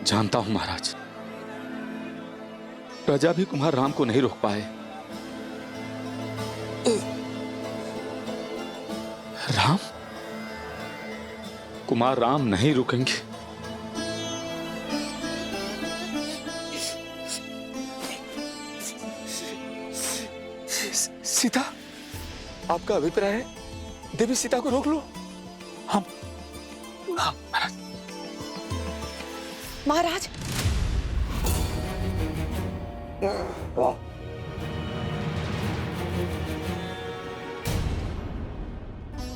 जानता हूं महाराज, प्रजा भी कुमार राम को नहीं रोक पाए। राम, कुमार राम नहीं रुकेंगे। सीता, आपका अभिप्राय है देवी सीता को रोक लो? हम हाँ महाराज। महाराज,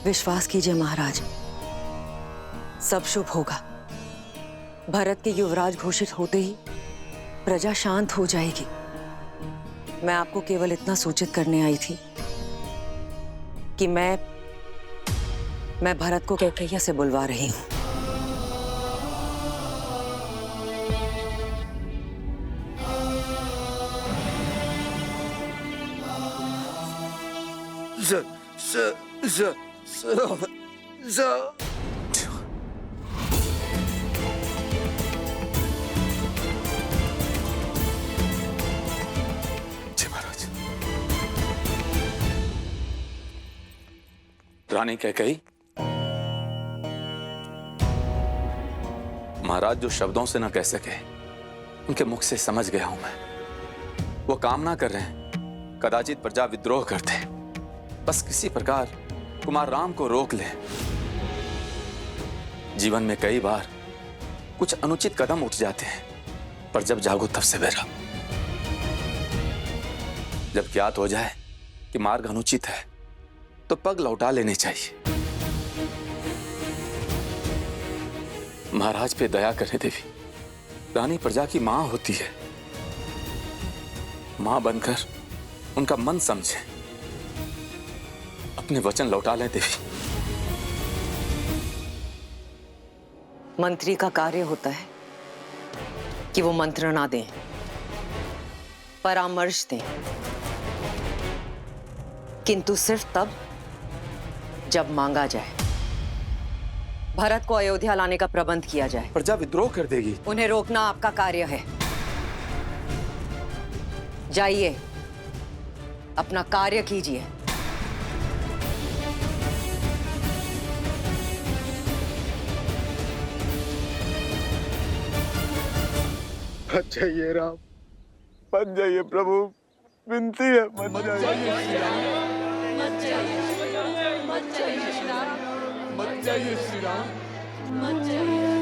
विश्वास कीजिए महाराज, सब शुभ होगा। भरत के युवराज घोषित होते ही प्रजा शांत हो जाएगी। मैं आपको केवल इतना सूचित करने आई थी कि मैं भरत को कैकैया से बुलवा रही हूं। रानी कैकेयी, महाराज जो शब्दों से ना कह सके उनके मुख से समझ गया हूं मैं। वो कामना कर रहे हैं कदाचित प्रजा विद्रोह करते, बस किसी प्रकार कुमार राम को रोक ले। जीवन में कई बार कुछ अनुचित कदम उठ जाते हैं, पर जब जागो तब सवेरा। जब ज्ञात हो जाए कि मार्ग अनुचित है तो पग लौटा लेने चाहिए। महाराज पे दया करे देवी। रानी प्रजा की मां होती है, मां बनकर उनका मन समझे। अपने वचन लौटा लें देवी। मंत्री का कार्य होता है कि वो मंत्रणा दें, परामर्श दें, किंतु सिर्फ तब जब मांगा जाए। भरत को अयोध्या लाने का प्रबंध किया जाए। प्रजा विद्रोह कर देगी। उन्हें रोकना आपका कार्य है। जाइए, अपना कार्य कीजिए। मत जाइए राम, मत जाइए प्रभु, विनती है मत जाइए। मत जाइए श्री राम, मत जाइए श्री राम, मत जाइए श्री राम। मत जाइए।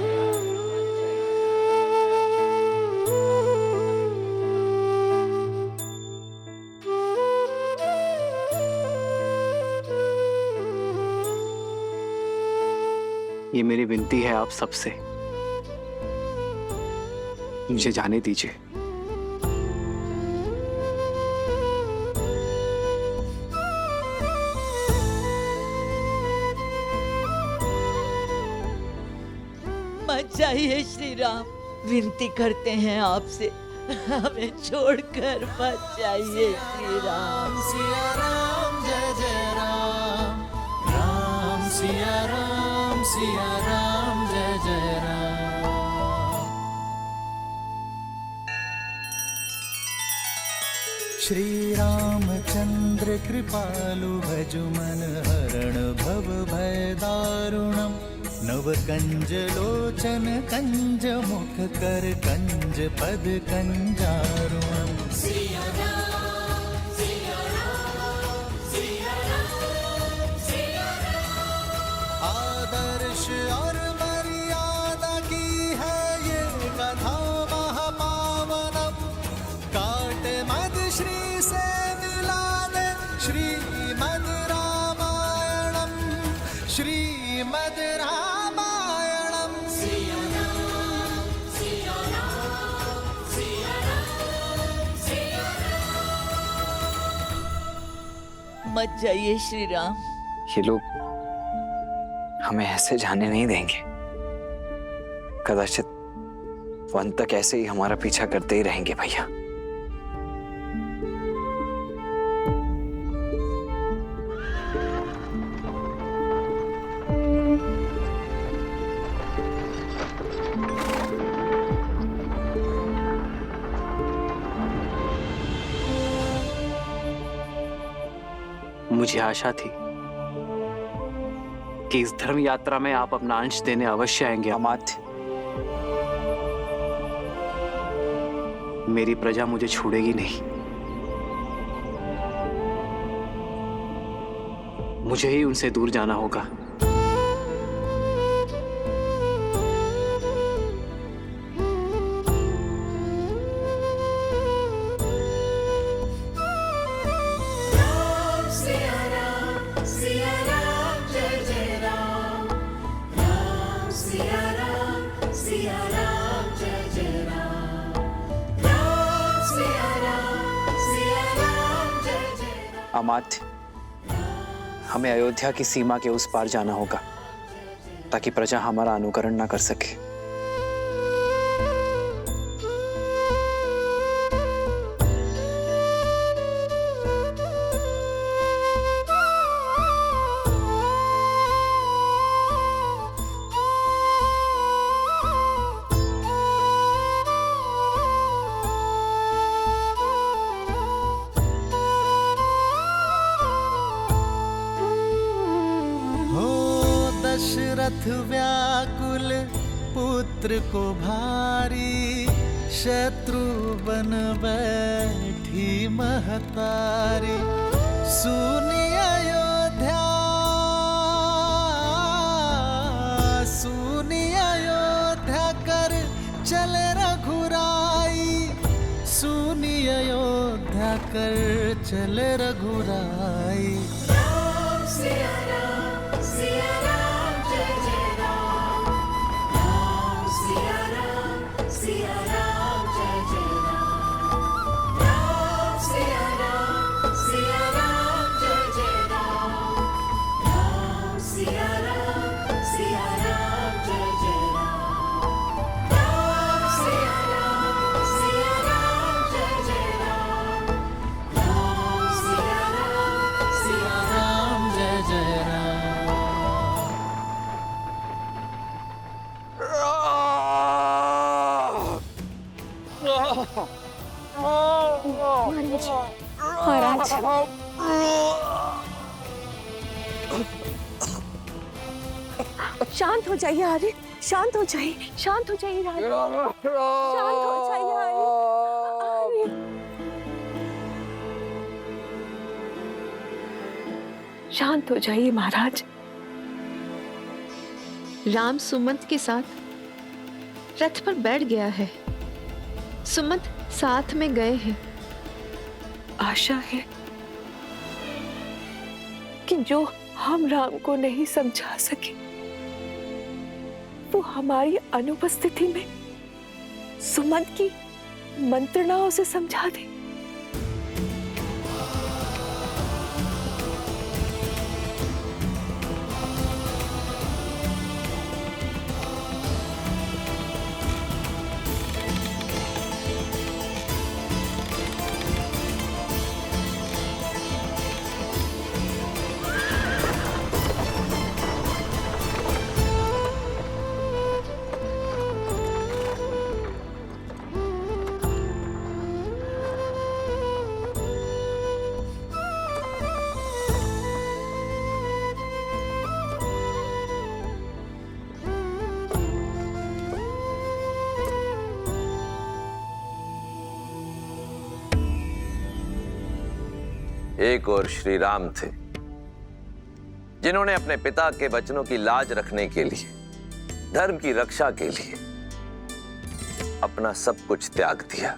ये मेरी विनती है आप सबसे, मुझे जाने दीजिए। मत जाइए श्री राम, विनती करते हैं आपसे, हमें छोड़कर मत जाइए श्री राम। सिया राम जय जय राम, राम सिया राम जय जय राम। श्री रामचंद्र कृपालु भजु मन हरण भव भय दारुणम। नव कंज लोचन कंज मुख कर कंज पद कंजारुणम। सिया राम सिया राम सिया राम सिया राम। आदर्श और मर्यादा की है ये कथा महापावनम। काट मद श्री से मिला दे श्रीमद् रामायणम, श्रीमद् रामायणम। सिया राम सिया राम सिया राम सिया राम। मत जाइए श्री राम। ये लोग हमें ऐसे जाने नहीं देंगे। कदाचित वो अंत तक ऐसे ही हमारा पीछा करते ही रहेंगे भैया। मुझे आशा थी कि इस धर्म यात्रा में आप अपना अंश देने अवश्य आएंगे अमात्य। मेरी प्रजा मुझे छोड़ेगी नहीं। मुझे ही उनसे दूर जाना होगा। अमात्य, हमें अयोध्या की सीमा के उस पार जाना होगा ताकि प्रजा हमारा अनुकरण न कर सके। दशरथ व्याकुल पुत्र को भारी, शत्रु बन बैठी महतारी। सुनी अयोध्या, सुनी अयोध्या कर चले रघुराई, सुनी अयोध्या कर चले रघुराई। राम सिया राम, सिया राम जय जय राम, राम सिया राम, सिया राम जय जय राम, राम सिया राम, सिया राम जय जय राम, राम सिया राम, सिया राम जय जय राम, राम सिया राम, सिया राम जय जय राम, राम सिया राम, सिया राम जय जय राम। महाराज, शांत हो जाइए आर्य, शांत हो जाइए, शांत हो जाइए राज, शांत हो जाइए आर्य। शांत हो जाइए महाराज। राम सुमंत के साथ रथ पर बैठ गया है। सुमंत साथ में गए हैं। आशा है कि जो हम राम को नहीं समझा सके वो हमारी अनुपस्थिति में सुमंत की मंत्रणाओं से समझा दे। एक और श्री राम थे जिन्होंने अपने पिता के वचनों की लाज रखने के लिए, धर्म की रक्षा के लिए अपना सब कुछ त्याग दिया,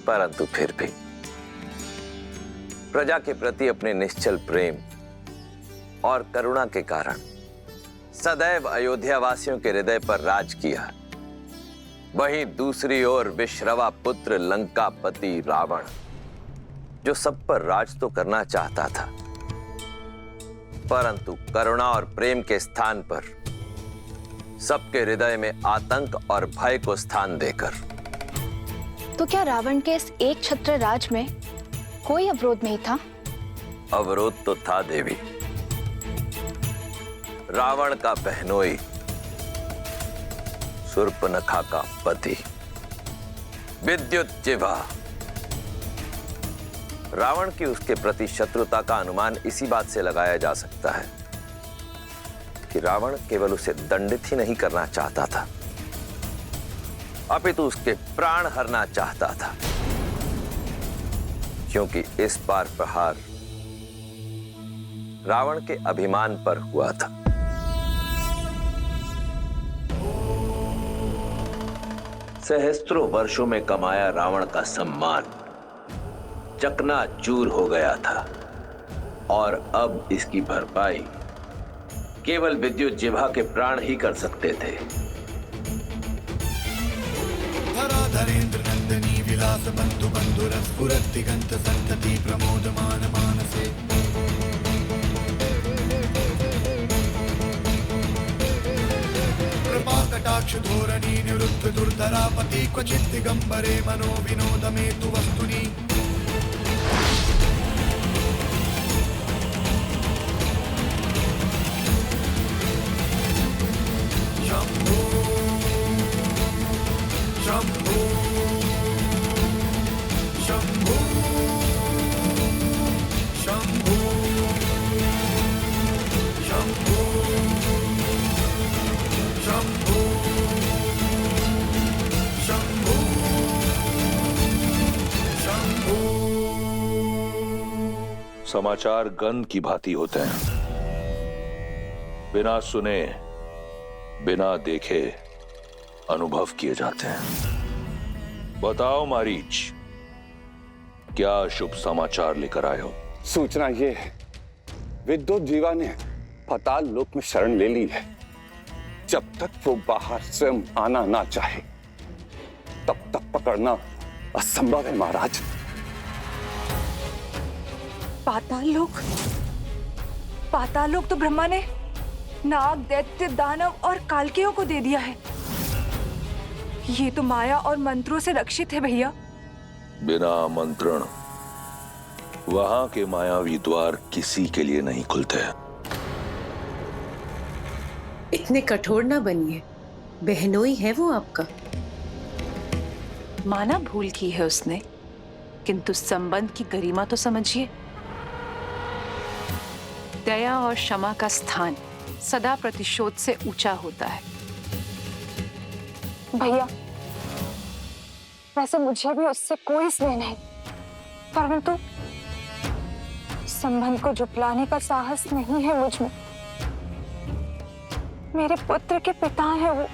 परंतु फिर भी प्रजा के प्रति अपने निश्चल प्रेम और करुणा के कारण सदैव अयोध्या वासियों के हृदय पर राज किया। वहीं दूसरी ओर विश्रवा पुत्र लंकापति रावण, जो सब पर राज तो करना चाहता था, परंतु करुणा और प्रेम के स्थान पर सबके हृदय में आतंक और भय को स्थान देकर। तो क्या रावण के इस एक छत्र राज में कोई अवरोध नहीं था? अवरोध तो था देवी। रावण का बहनोई शूर्पणखा का पति विद्युत जिह्वा रावण की उसके प्रति शत्रुता का अनुमान इसी बात से लगाया जा सकता है कि रावण केवल उसे दंडित ही नहीं करना चाहता था, अपितु उसके प्राण हरना चाहता था, क्योंकि इस बार प्रहार रावण के अभिमान पर हुआ था। सहस्त्रों वर्षों में कमाया रावण का सम्मान चकनाचूर हो गया था और अब इसकी भरपाई केवल विद्युत जिह्वा के प्राण ही कर सकते थे। धराधरेन्द्र नंदनी विलास बंधु बंधुरस दिगंत संतति प्रमोदमान मानसे कृपा कटाक्ष धोरणी निरुद्ध दुर्धरापति क्वचित् दिगंबरे मनो विनोद में तु वस्तुनि शंभो शंभो शंभो शंभो शंभो शंभो शंभो शंभो। समाचार गंध की भांति होते हैं, बिना सुने बिना देखे अनुभव किए जाते हैं। बताओ मारीच, क्या शुभ समाचार लेकर आए हो? सूचना ये है, विद्युत जीवा ने पाताल लोक में शरण ले ली है। जब तक वो बाहर स्वयं आना ना चाहे तब तक पकड़ना असंभव है महाराज। पाताल लोक तो ब्रह्मा ने नाग, दैत्य, दानव और कालकेयों को दे दिया है। ये तो माया और मंत्रों से रक्षित है भैया। बिना आमंत्रण वहां के मायावी द्वार किसी के लिए नहीं खुलते। इतने कठोर ना बनिए, बहनोई है वो आपका। माना भूल की है उसने, किंतु संबंध की गरिमा तो समझिए। दया और क्षमा का स्थान सदा प्रतिशोध से ऊंचा होता है। भैया, वैसे मुझे भी उससे कोई स्नेह नहीं, परंतु संबंध को झुठलाने का साहस नहीं है मुझ में। मेरे पुत्र के पिता हैं वो।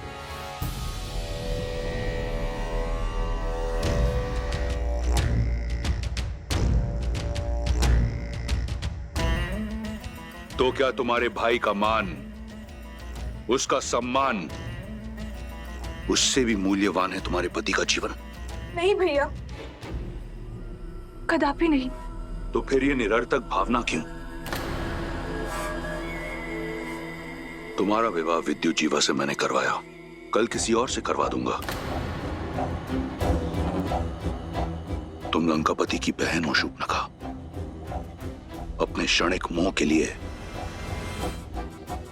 तो क्या तुम्हारे भाई का मान, उसका सम्मान उससे भी मूल्यवान है तुम्हारे पति का जीवन? नहीं भैया, कदापि नहीं। तो फिर ये निरर्थक भावना क्यों? तुम्हारा विवाह विद्युत जीवा से मैंने करवाया, कल किसी और से करवा दूंगा। तुम लंकापति की बहन हो शूर्पणखा। अपने क्षणिक मोह के लिए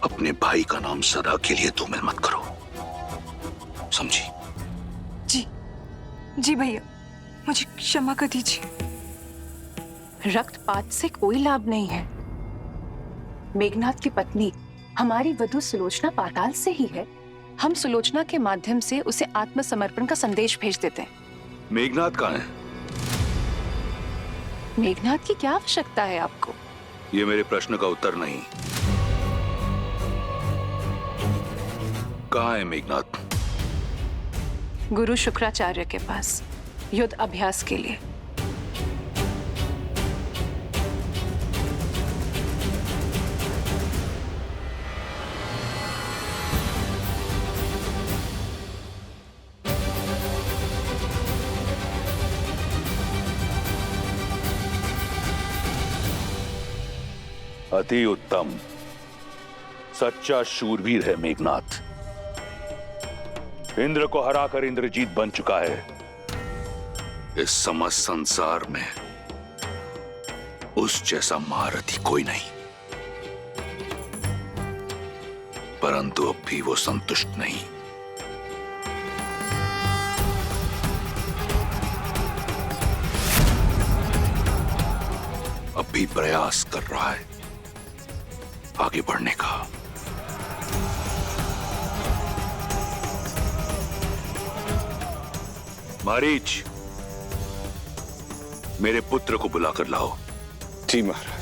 अपने भाई का नाम सदा के लिए धूमिल मत करो, समझी? जी जी भैया, मुझे क्षमा कर दीजिए। रक्तपात से कोई लाभ नहीं है। मेघनाथ की पत्नी हमारी वधू सुलोचना पाताल से ही है। हम सुलोचना के माध्यम से उसे आत्मसमर्पण का संदेश भेज देते हैं। मेघनाथ कहाँ है? मेघनाथ की क्या आवश्यकता है आपको? ये मेरे प्रश्न का उत्तर नहीं। कहाँ है मेघनाथ? गुरु शुक्राचार्य के पास युद्ध अभ्यास के लिए। अति उत्तम, सच्चा शूरवीर है मेघनाथ। इंद्र को हराकर इंद्रजीत बन चुका है। इस समस्त संसार में उस जैसा महारथी कोई नहीं, परंतु अब भी वो संतुष्ट नहीं। भी प्रयास कर रहा है आगे बढ़ने का। मारीच, मेरे पुत्र को बुलाकर लाओ। जी महाराज।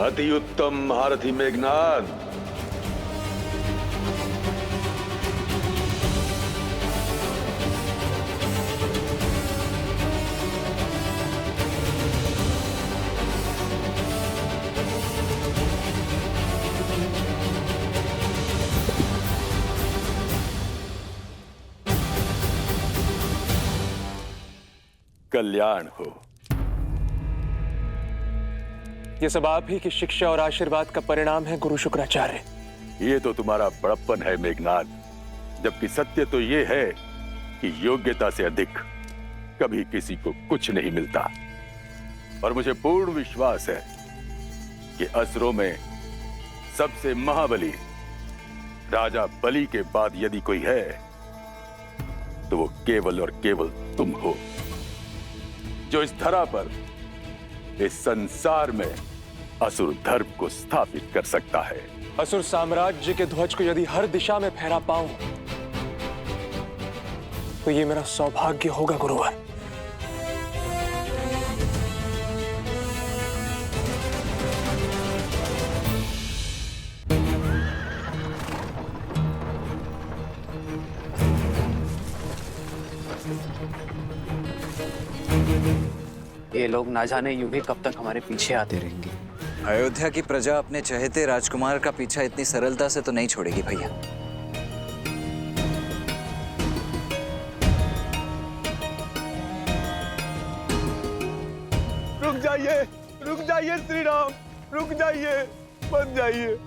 अति उत्तम महारथी मेघनाद। कल्याण हो। ये सब आप ही की शिक्षा और आशीर्वाद का परिणाम है गुरु शुक्राचार्य। ये तो तुम्हारा बड़प्पन है मेघनाद, जबकि सत्य तो ये है कि योग्यता से अधिक कभी किसी को कुछ नहीं मिलता। और मुझे पूर्ण विश्वास है कि असुरों में सबसे महाबली राजा बलि के बाद यदि कोई है तो वो केवल और केवल तुम हो, जो इस धरा पर, इस संसार में असुर धर्म को स्थापित कर सकता है। असुर साम्राज्य के ध्वज को यदि हर दिशा में फहरा पाऊं तो ये मेरा सौभाग्य होगा गुरुवर। ये लोग ना जाने यूं ही कब तक हमारे पीछे आते रहेंगे। अयोध्या की प्रजा अपने चहेते राजकुमार का पीछा इतनी सरलता से तो नहीं छोड़ेगी भैया। रुक जाइए श्री राम, रुक जाइए, मत जाइए।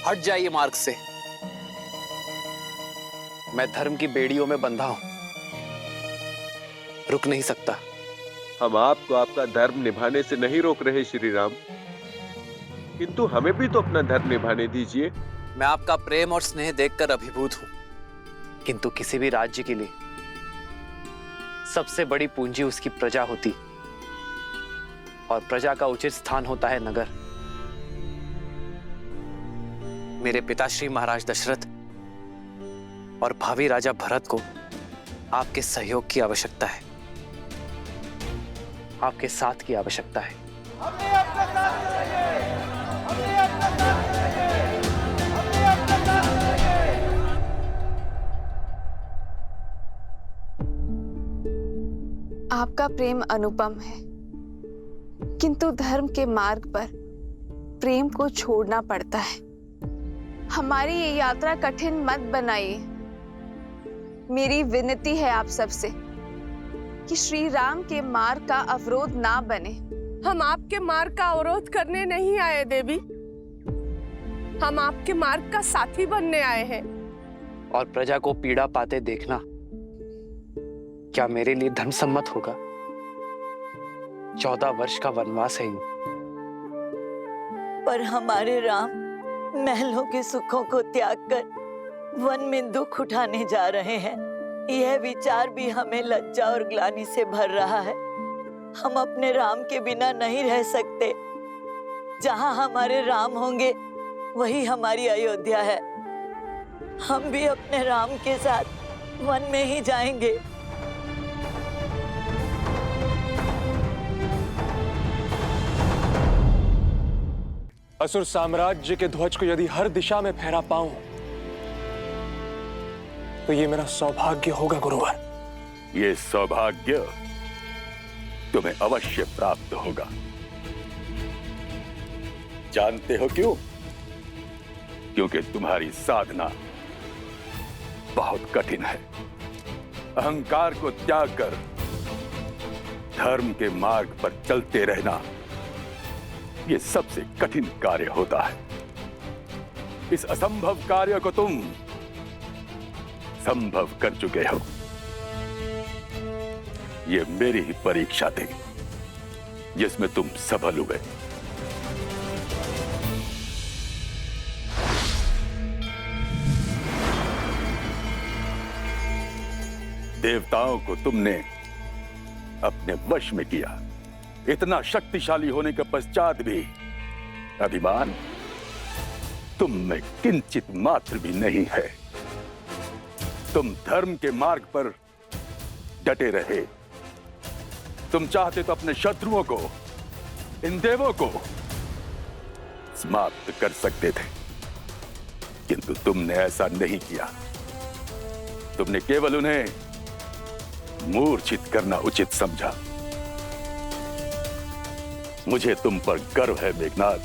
हट जाइए मार्ग से। मैं धर्म की बेड़ियों में बंधा हूं, रुक नहीं सकता। हम आपको आपका धर्म निभाने से नहीं रोक रहे श्री राम, किंतु हमें भी तो अपना धर्म निभाने दीजिए। मैं आपका प्रेम और स्नेह देखकर अभिभूत हूं, किंतु किसी भी राज्य के लिए सबसे बड़ी पूंजी उसकी प्रजा होती, और प्रजा का उचित स्थान होता है नगर। मेरे पिताश्री महाराज दशरथ और भावी राजा भरत को आपके सहयोग की आवश्यकता है, आपके साथ की आवश्यकता है। आपका प्रेम अनुपम है, किंतु धर्म के मार्ग पर प्रेम को छोड़ना पड़ता है। हमारी ये यात्रा कठिन मत बनाइए। मेरी विनती है आप सबसे कि श्री राम के मार्ग का अवरोध ना बने। हम आपके मार्ग का अवरोध करने नहीं आए देवी, हम आपके मार्ग का साथी बनने आए हैं। और प्रजा को पीड़ा पाते देखना क्या मेरे लिए धर्म सम्मत होगा? 14 वर्ष का वनवास है यूं। पर हमारे राम महलों के सुखों को त्याग कर वन में दुख उठाने जा रहे हैं। यह विचार भी हमें लज्जा और ग्लानि से भर रहा है। हम अपने राम के बिना नहीं रह सकते। जहां हमारे राम होंगे वही हमारी अयोध्या है। हम भी अपने राम के साथ वन में ही जाएंगे। असुर साम्राज्य के ध्वज को यदि हर दिशा में फहरा पाऊं तो ये मेरा सौभाग्य होगा गुरुवर। ये सौभाग्य तुम्हें अवश्य प्राप्त होगा। जानते हो क्यों? क्योंकि तुम्हारी साधना बहुत कठिन है। अहंकार को त्याग कर धर्म के मार्ग पर चलते रहना ये सबसे कठिन कार्य होता है। इस असंभव कार्य को तुम संभव कर चुके हो। ये मेरी ही परीक्षा थी जिसमें तुम सफल हुए। देवताओं को तुमने अपने वश में किया। इतना शक्तिशाली होने के पश्चात भी अभिमान तुम में किंचित मात्र भी नहीं है। तुम धर्म के मार्ग पर डटे रहे। तुम चाहते तो अपने शत्रुओं को, इन देवों को समाप्त कर सकते थे, किंतु तुमने ऐसा नहीं किया। तुमने केवल उन्हें मूर्छित करना उचित समझा। मुझे तुम पर गर्व है मेघनाद,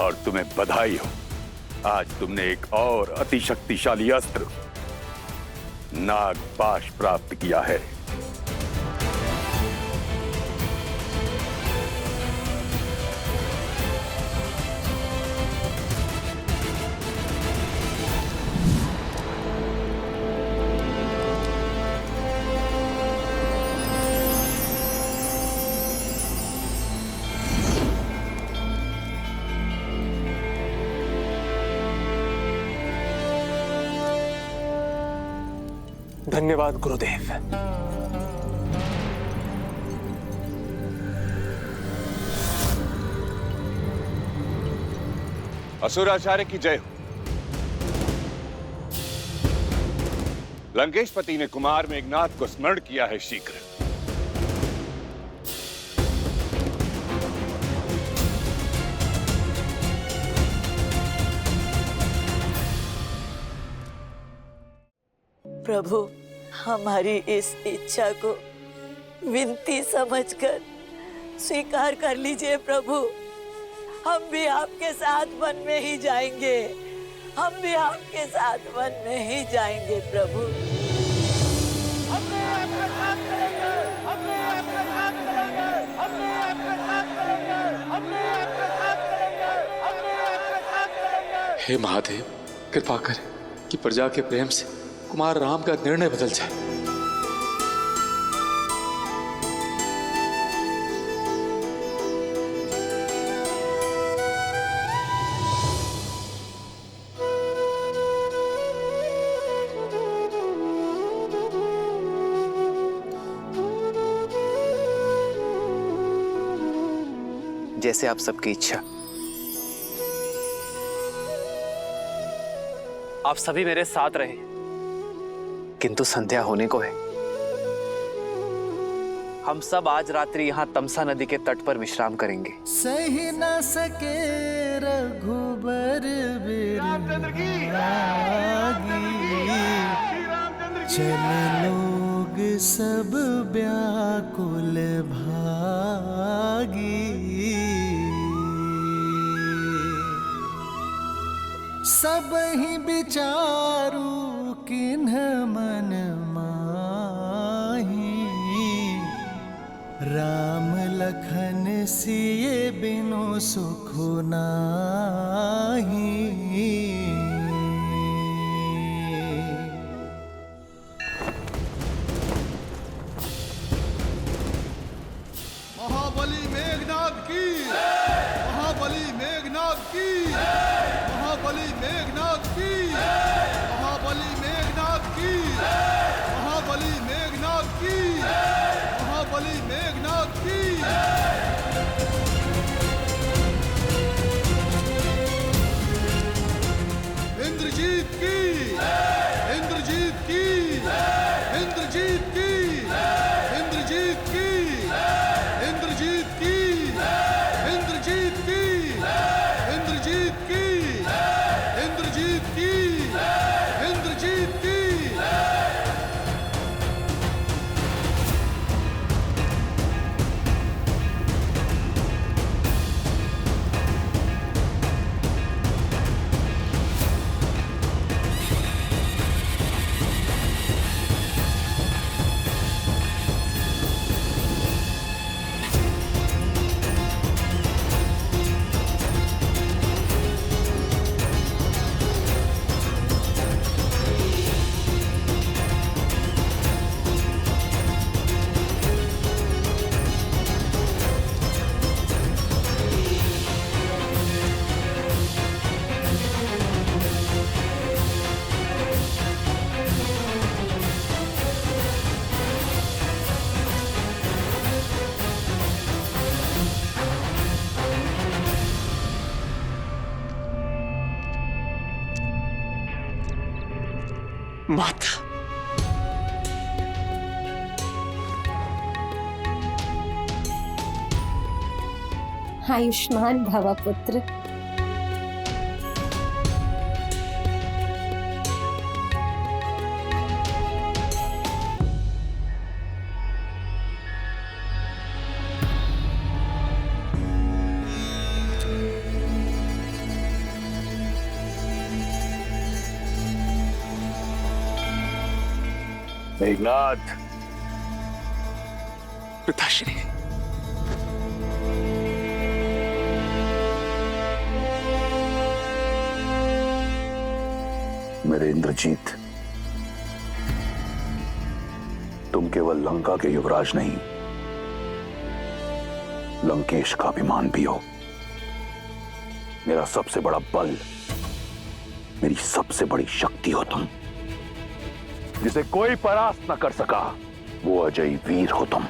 और तुम्हें बधाई हो। आज तुमने एक और अतिशक्तिशाली अस्त्र नागपाश प्राप्त किया है। धन्यवाद गुरुदेव। असुराचार्य की जय हो। लंकेशपति ने कुमार मेघनाद को स्मरण किया है शीघ्र। प्रभु, हमारी इस इच्छा को विनती समझकर स्वीकार कर लीजिए प्रभु। हम भी आपके साथ वन में ही जाएंगे। हम भी आपके साथ वन में ही जाएंगे प्रभु। हे महादेव, कृपा करें कि प्रजा के प्रेम से कुमार राम का निर्णय बदल जाए। जैसे आप सबकी इच्छा। आप सभी मेरे साथ रहे, किंतु संध्या होने को है। हम सब आज रात्रि यहाँ तमसा नदी के तट पर विश्राम करेंगे। सही न सके रघुबर चले लोग सब व्याकुल भागी। सब ही विचारू किन्ह मन माही। राम लखन सिए बिनु सुख नाही। मेघनाद की, महाबली मेघनाद की, महाबली मेघनाद की, महाबली मेघनाद की, महाबली मेघनाद की। इंद्रजीत की, इंद्रजीत की, इंद्रजीत की, इंद्रजीत की, इंद्रजीत की, इंद्रजीत की, इंद्रजीत की, इंद्रजीत की, इंद्रजीत की। माता, आयुष्मान भव पुत्र। मेघनाद, पिताश्री, मेरे इंद्रजीत, तुम केवल लंका के युवराज नहीं, लंकेश का अभिमान भी हो। मेरा सबसे बड़ा बल, मेरी सबसे बड़ी शक्ति हो तुम। जिसे कोई परास्त न कर सका, वो अजय वीर हो तुम।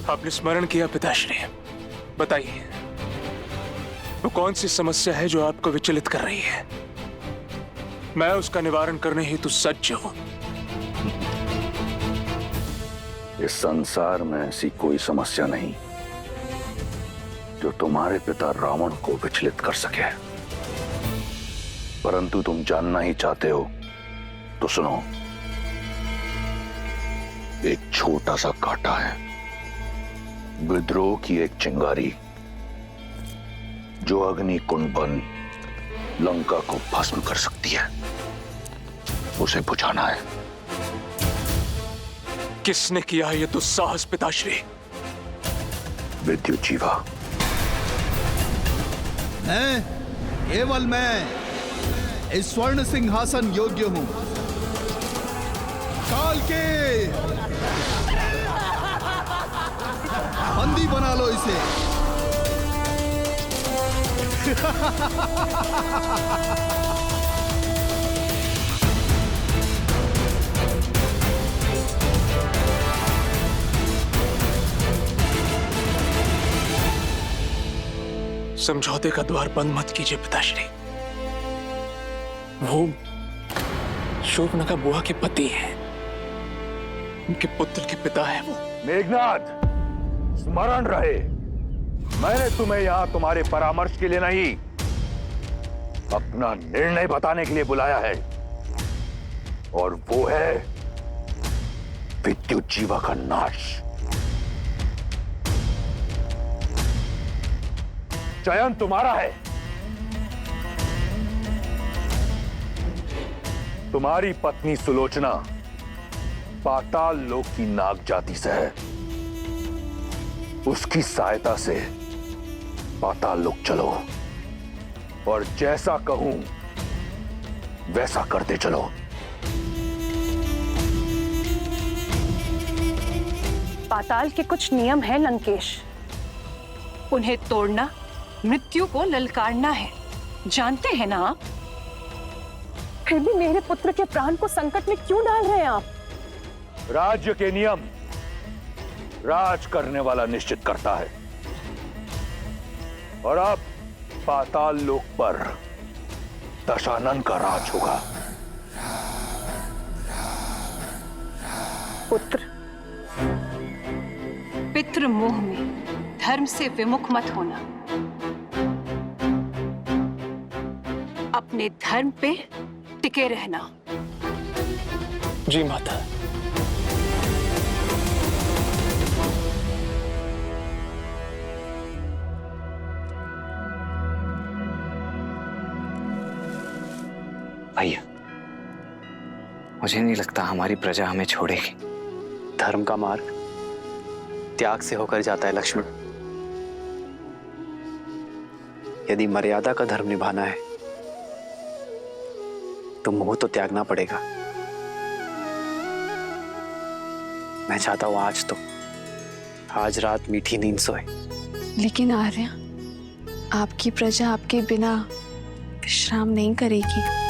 आपने स्मरण किया पिताश्री, बताइए वो कौन सी समस्या है जो आपको विचलित कर रही है? मैं उसका निवारण करने हेतु सज्ज हूं। इस संसार में ऐसी कोई समस्या नहीं जो तुम्हारे पिता रावण को विचलित कर सके। परंतु तुम जानना ही चाहते हो तो सुनो। एक छोटा सा कांटा है, विद्रोह की एक चिंगारी जो अग्नि कुंड बन लंका को भस्म कर सकती है। उसे बुझाना है। किसने किया ये दुस्साहस पिताश्री? विद्युजीवा। मैं, केवल मैं इस स्वर्ण सिंहासन योग्य हूं। काल के बंदी बना लो इसे। समझौते का द्वार बंद मत कीजिए पिताश्री। वो शोभनका बुआ के पति हैं, उनके पुत्र के पिता है वो। मेघनाद, स्मरण रहे, मैंने तुम्हें यहां तुम्हारे परामर्श के लिए नहीं, अपना निर्णय बताने के लिए बुलाया है। और वो है विद्युजीवा का नाश। चयन तुम्हारा है। तुम्हारी पत्नी सुलोचना पाताल लोक की नाग जाति से है। उसकी सहायता से पाताल लोक चलो और जैसा कहूं वैसा करते चलो। पाताल के कुछ नियम हैं लंकेश। उन्हें तोड़ना मृत्यु को ललकारना है, जानते हैं ना आप? फिर भी मेरे पुत्र के प्राण को संकट में क्यों डाल रहे हैं आप? राज्य के नियम राज करने वाला निश्चित करता है, और अब पाताल लोक पर दशानन का राज होगा। पुत्र, पितृ मोह में धर्म से विमुख मत होना। अपने धर्म पे टिके रहना। जी माता। भैया, मुझे नहीं लगता हमारी प्रजा हमें छोड़ेगी। धर्म का मार्ग त्याग से होकर जाता है लक्ष्मण। यदि मर्यादा का धर्म निभाना है तो मोह तो त्यागना पड़ेगा। मैं चाहता हूं आज रात मीठी नींद सोए। लेकिन आर्या, आपकी प्रजा आपके बिना विश्राम नहीं करेगी।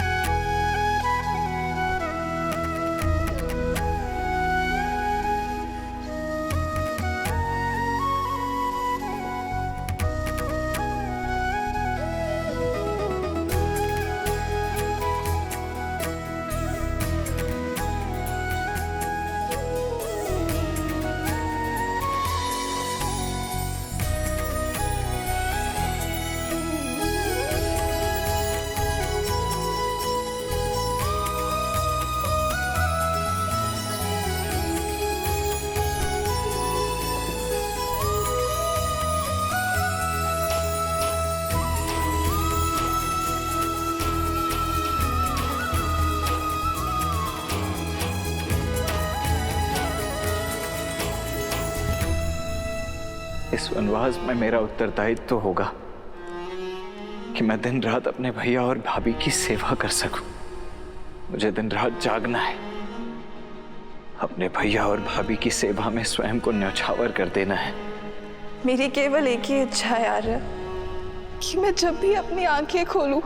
इस वनवास में मेरा उत्तरदायित्व तो होगा कि मैं दिन रात अपने भैया और भाभी की सेवा कर सकूं। मुझे दिन रात जागना है, अपने भैया और भाभी की सेवा में स्वयं को न्यौछावर कर देना है। मेरी केवल एक ही इच्छा है आर्या, कि मैं जब भी अपनी आंखें खोलूं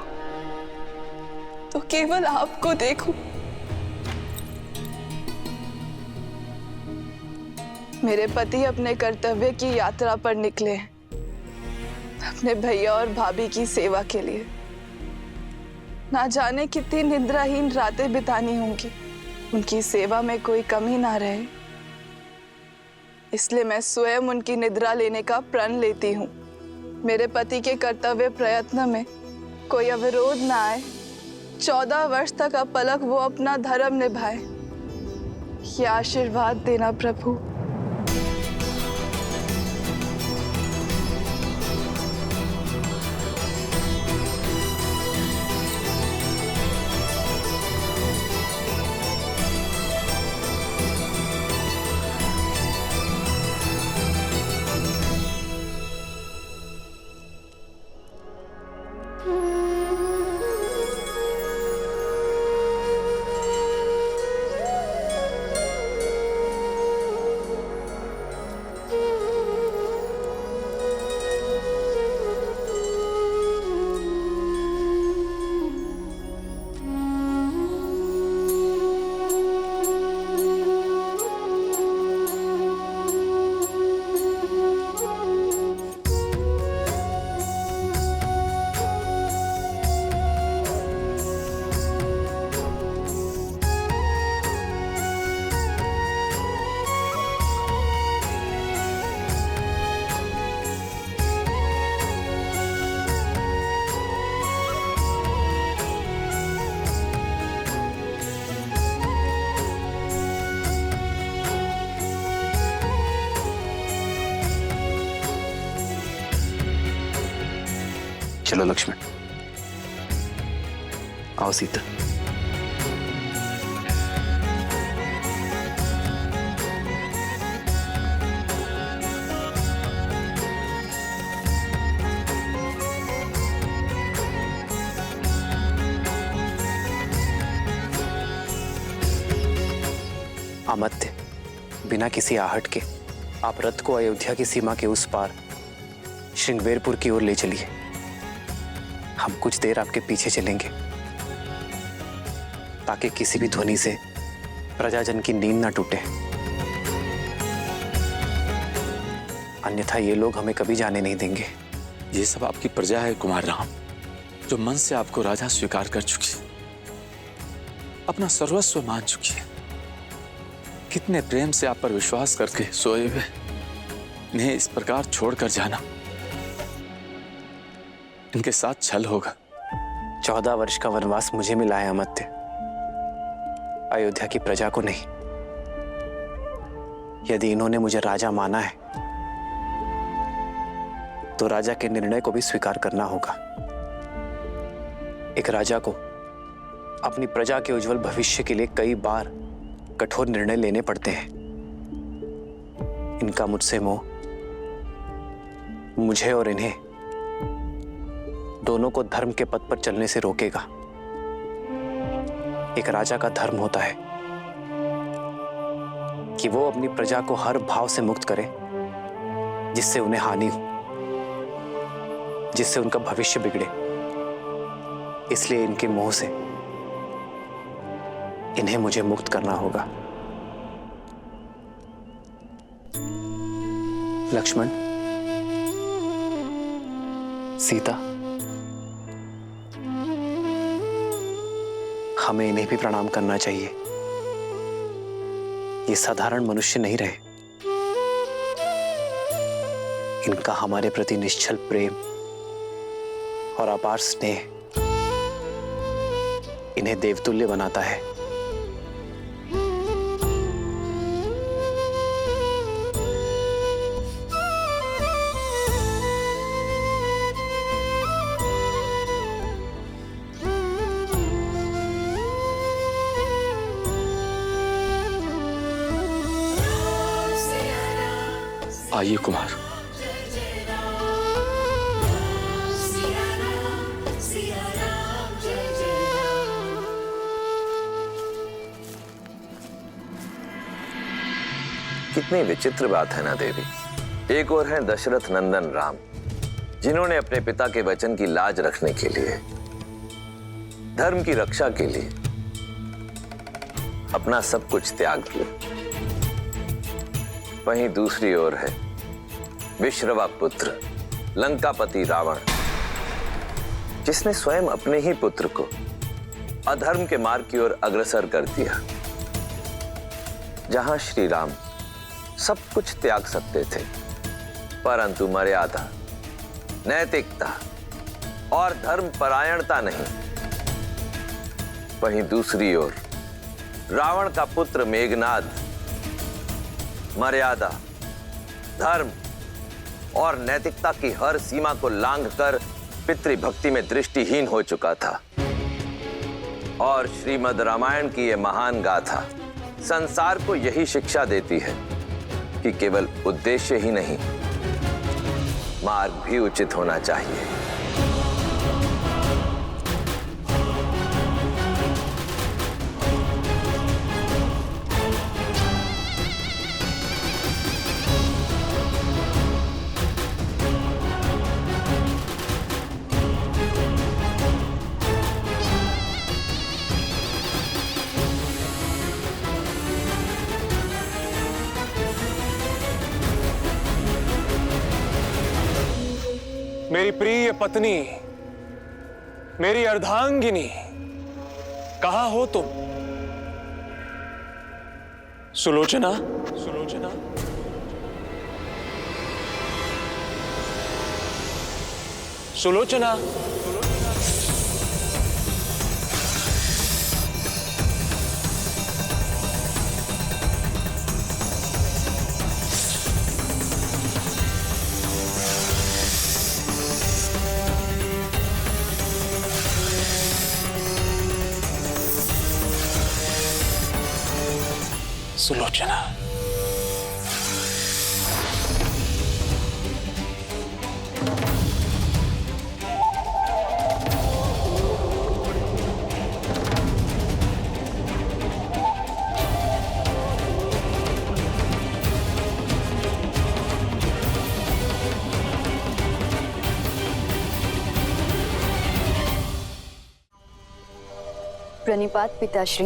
तो केवल आपको देखूं। मेरे पति अपने कर्तव्य की यात्रा पर निकले हैं, अपने भैया और भाभी की सेवा के लिए। ना जाने कितनी निद्राहीन रातें बितानी होंगी, उनकी सेवा में कोई कमी ना रहे। इसलिए मैं स्वयं उनकी निद्रा लेने का प्रण लेती हूँ। मेरे पति के कर्तव्य प्रयत्न में कोई अवरोध ना आए। 14 वर्ष तक अपलक वो अपना धर्म निभाए। ये आशीर्वाद देना प्रभु। चलो लक्ष्मण, आओ सीता। अमत्य बिना किसी आहट के आप रथ को अयोध्या की सीमा के उस पार श्रृंगवेरपुर की ओर ले चलिए। हम कुछ देर आपके पीछे चलेंगे ताकि किसी भी ध्वनि से प्रजाजन की नींद ना टूटे, अन्यथा ये लोग हमें कभी जाने नहीं देंगे। ये सब आपकी प्रजा है कुमार राम, जो मन से आपको राजा स्वीकार कर चुकी है, अपना सर्वस्व मान चुकी है। कितने प्रेम से आप पर विश्वास करके सोए हुए इन्हें इस प्रकार छोड़कर जाना, इनके साथ छल होगा। 14 वर्ष का वनवास मुझे मिला है अमत्य, अयोध्या की प्रजा को नहीं। यदि इन्होंने मुझे राजा माना है तो राजा के निर्णय को भी स्वीकार करना होगा। एक राजा को अपनी प्रजा के उज्जवल भविष्य के लिए कई बार कठोर निर्णय लेने पड़ते हैं। इनका मुझसे मोह मुझे और इन्हें दोनों को धर्म के पथ पर चलने से रोकेगा। एक राजा का धर्म होता है कि वो अपनी प्रजा को हर भाव से मुक्त करे जिससे उन्हें हानि हो, जिससे उनका भविष्य बिगड़े। इसलिए इनके मोह से इन्हें मुझे मुक्त करना होगा। लक्ष्मण, सीता, हमें इन्हें भी प्रणाम करना चाहिए। ये साधारण मनुष्य नहीं रहे। इनका हमारे प्रति निश्चल प्रेम और अपार स्नेह इन्हें देवतुल्य बनाता है। आइए कुमार। कितनी विचित्र बात है ना देवी। एक और है दशरथ नंदन राम, जिन्होंने अपने पिता के वचन की लाज रखने के लिए, धर्म की रक्षा के लिए अपना सब कुछ त्याग दिया। वहीं दूसरी ओर है विश्रवा पुत्र लंकापति रावण, जिसने स्वयं अपने ही पुत्र को अधर्म के मार्ग की ओर अग्रसर कर दिया। जहां श्री राम सब कुछ त्याग सकते थे, परंतु मर्यादा, नैतिकता और धर्म परायणता नहीं, वहीं दूसरी ओर रावण का पुत्र मेघनाद मर्यादा, धर्म और नैतिकता की हर सीमा को लांघकर पितृभक्ति में दृष्टिहीन हो चुका था। और श्रीमद् रामायण की यह महान गाथा संसार को यही शिक्षा देती है कि केवल उद्देश्य ही नहीं, मार्ग भी उचित होना चाहिए। मेरी प्रिय पत्नी, मेरी अर्धांगिनी, कहां हो तुम? सुलोचना, सुलोचना, सुलोचना, सुलोचना। प्रणिपात पिताश्री।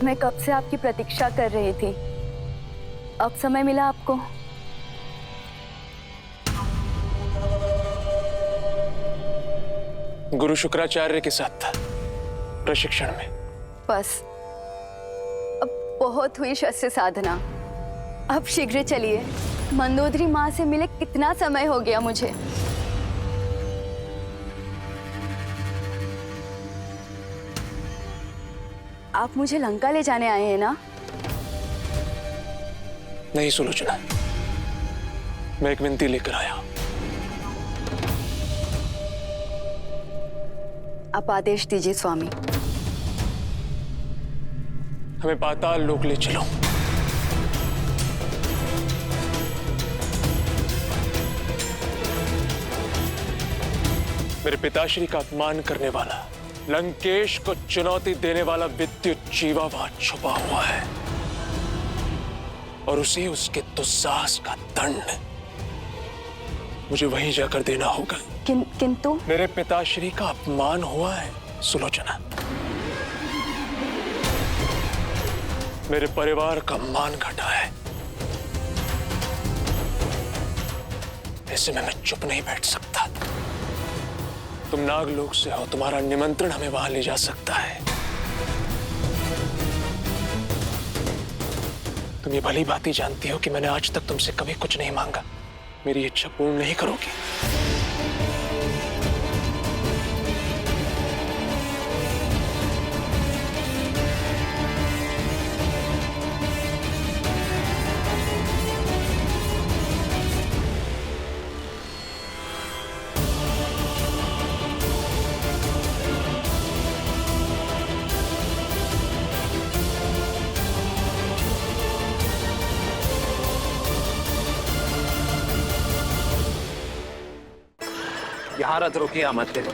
मैं कब से आपकी प्रतीक्षा कर रही थी, अब समय मिला आपको। गुरु शुक्राचार्य के साथ था प्रशिक्षण में। बस अब बहुत हुई शस्त्र साधना, अब शीघ्र चलिए। मंदोदरी माँ से मिले कितना समय हो गया मुझे। आप मुझे लंका ले जाने आए हैं ना? नहीं सुलोचना, मैं एक विनती लेकर आया हूं। आप आदेश दीजिए स्वामी। हमें पाताल लोक ले चलो। मेरे पिताश्री का अपमान करने वाला, लंकेश को चुनौती देने वाला विद्युत जीवा वहां छुपा हुआ है और उसे उसके दुस्साहस का दंड मुझे वहीं जाकर देना होगा। किंतु मेरे पिताश्री का अपमान हुआ है सुलोचना, मेरे परिवार का मान घटा है। ऐसे में मैं चुप नहीं बैठ सकता। तुम नागलोक से हो, तुम्हारा निमंत्रण हमें वहां ले जा सकता है। तुम ये भली भांति जानती हो कि मैंने आज तक तुमसे कभी कुछ नहीं मांगा। मेरी इच्छा पूर्ण नहीं करोगी। यहाँ रथ रोकिए, आमद करो।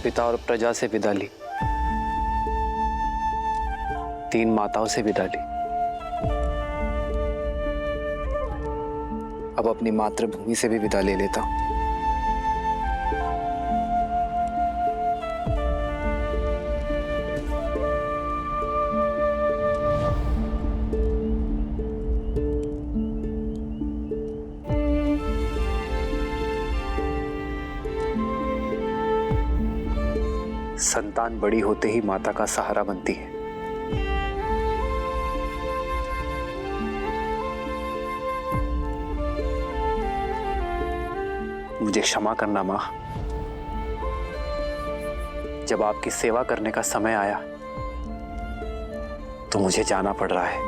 पिता और प्रजा से विदा ली, 3 माताओं से विदा ली, अब अपनी मातृभूमि से भी विदा ले लेता हूं। संतान बड़ी होते ही माता का सहारा बनती है। मुझे क्षमा करना मां, जब आपकी सेवा करने का समय आया तो मुझे जाना पड़ रहा है,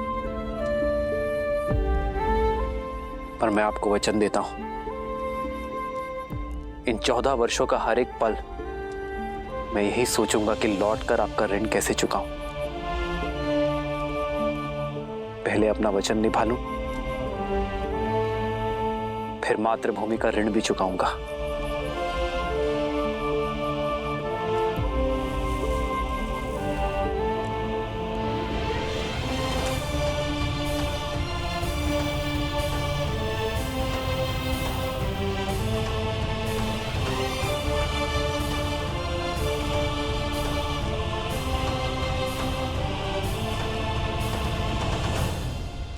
पर मैं आपको वचन देता हूं, इन 14 वर्षों का हर एक पल मैं यही सोचूंगा कि लौटकर आपका ऋण कैसे चुकाऊं। पहले अपना वचन निभा लूं, फिर मातृभूमि का ऋण भी चुकाऊंगा।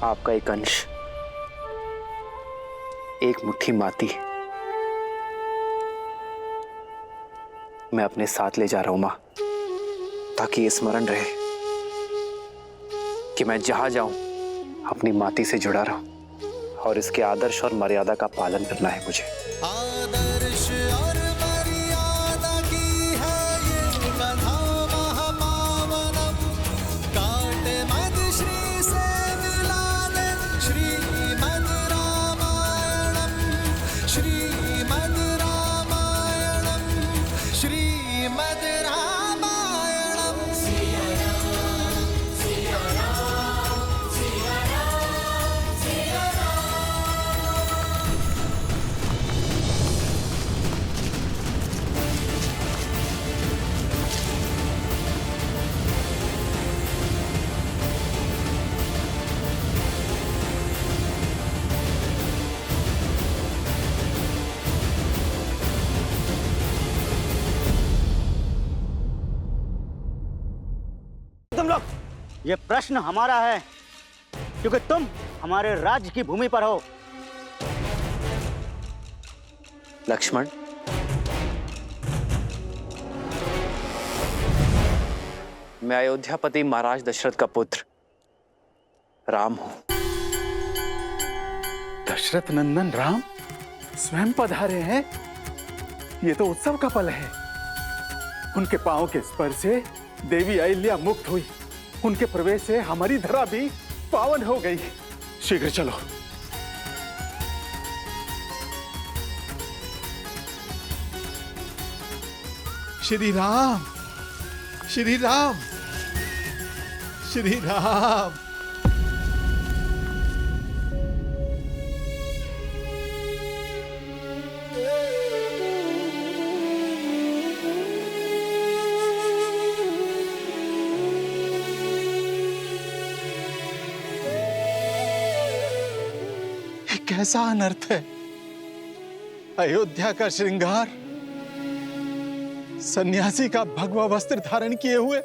आपका एक अंश, एक मुट्ठी माटी मैं अपने साथ ले जा रहा हूं मां, ताकि ये स्मरण रहे कि मैं जहां जाऊं अपनी माटी से जुड़ा रहूं और इसके आदर्श और मर्यादा का पालन करना है मुझे। आदर्श और मर्यादा की है ये कथा महापावनम, काट मद श्री से मिलाने श्रीमद् रामायणम, श्रीमद् रामायणम, श्रीमद् रामायणम। सिया राम, सिया राम, सिया राम, सिया राम। ये प्रश्न हमारा है क्योंकि तुम हमारे राज्य की भूमि पर हो। लक्ष्मण, मैं अयोध्यापति महाराज दशरथ का पुत्र राम हूं। दशरथ नंदन राम स्वयं पधारे हैं। ये तो उत्सव का पल है। उनके पांव के स्पर्श से देवी अहिल्या मुक्त हुई। उनके प्रवेश से हमारी धरा भी पावन हो गई। शीघ्र चलो। श्री राम, श्री राम, श्री राम। कैसा अनर्थ है। अयोध्या का श्रृंगार सन्यासी का भगवा वस्त्र धारण किए हुए।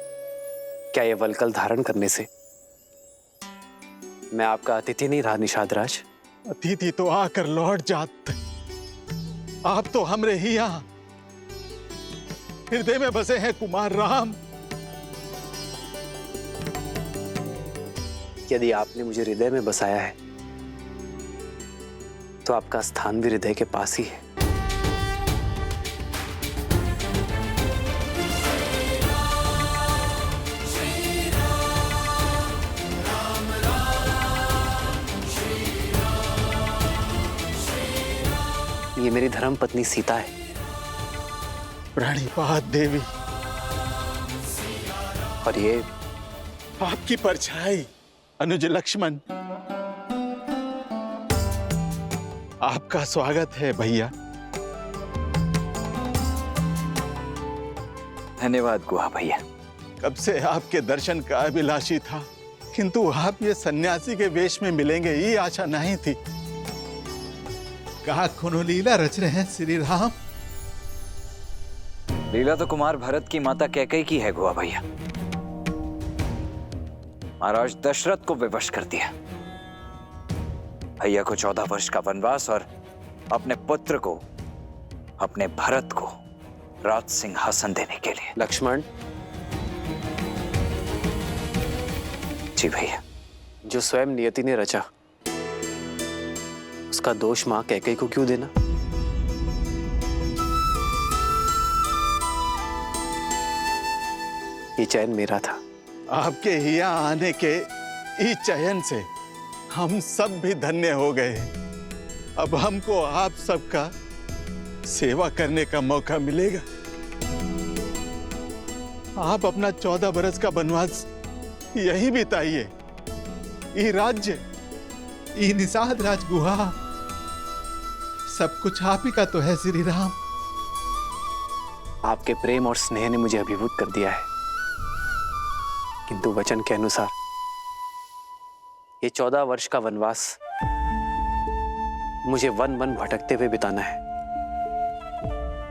क्या ये वलकल धारण करने से मैं आपका अतिथि नहीं रहा निषाद राज? अतिथि तो आकर लौट जाते। आप तो हमरे ही यहां हृदय में बसे हैं कुमार राम। यदि आपने मुझे हृदय में बसाया है तो आपका स्थान भी हृदय के पास ही है। ये मेरी धर्म पत्नी सीता है। प्रणिपात देवी। और ये आपकी परछाई अनुज लक्ष्मण। आपका स्वागत है भैया। धन्यवाद गुहा भैया। कब से आपके दर्शन का अभिलाषी था, किंतु आप ये सन्यासी के वेश में मिलेंगे ये आशा नहीं थी। कहा कोनो लीला रच रहे हैं श्री राम? लीला तो कुमार भरत की माता कैकेयी की है गुहा भैया। महाराज दशरथ को विवश कर दिया। भैया को 14 वर्ष का वनवास और अपने पुत्र को, अपने भरत को राज सिंहासन देने के लिए। लक्ष्मण जी भैया। जो स्वयं नियति ने रचा उसका दोष मां कैकेयी को क्यों देना? ये चयन मेरा था। आपके यहाँ आने के इस चयन से हम सब भी धन्य हो गए। अब हमको आप सबका सेवा करने का मौका मिलेगा। आप अपना 14 बरस का वनवास यहीं बिताइए। ये राज्य, ये निषाद राज गुहा, सब कुछ आप ही का तो है श्री राम। आपके प्रेम और स्नेह ने मुझे अभिभूत कर दिया है, किंतु वचन के अनुसार ये 14 वर्ष का वनवास मुझे वन वन भटकते हुए बिताना है,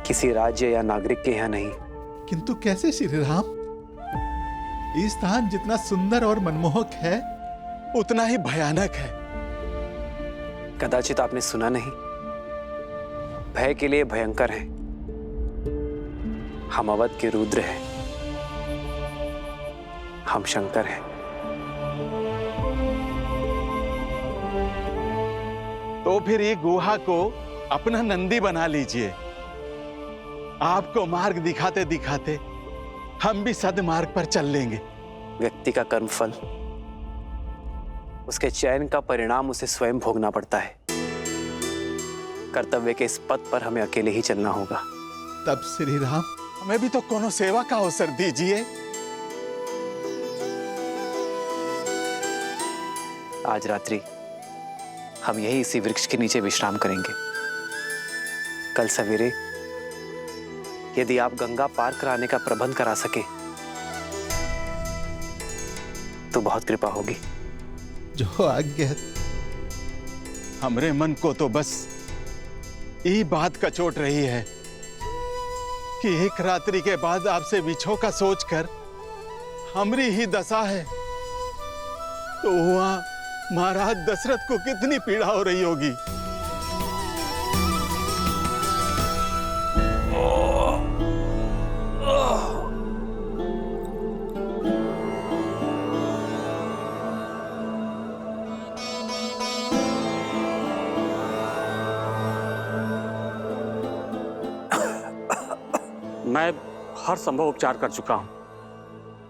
किसी राज्य या नागरिक के यहाँ नहीं। किंतु कैसे श्री राम? ये स्थान जितना सुंदर और मनमोहक है उतना ही भयानक है। कदाचित आपने सुना नहीं, भय के लिए भयंकर है। हम अवध के रुद्र हैं, हम शंकर हैं। तो फिर ये गुहा को अपना नंदी बना लीजिए। आपको मार्ग दिखाते दिखाते हम भी सदमार्ग पर चल लेंगे। व्यक्ति का कर्मफल, उसके चयन का परिणाम उसे स्वयं भोगना पड़ता है। कर्तव्य के इस पथ पर हमें अकेले ही चलना होगा। तब श्री राम हमें भी तो कोनो सेवा का अवसर दीजिए। आज रात्रि हम यही इसी वृक्ष के नीचे विश्राम करेंगे। कल सवेरे यदि आप गंगा पार कराने का प्रबंध करा सके तो बहुत कृपा होगी। जो आज्ञा। हमरे मन को तो बस यही बात कचोट रही है कि एक रात्रि के बाद आपसे विछो का सोचकर हमरी ही दशा है। तो वहां महाराज दशरथ को कितनी पीड़ा हो रही होगी। मैं हर संभव उपचार कर चुका हूं,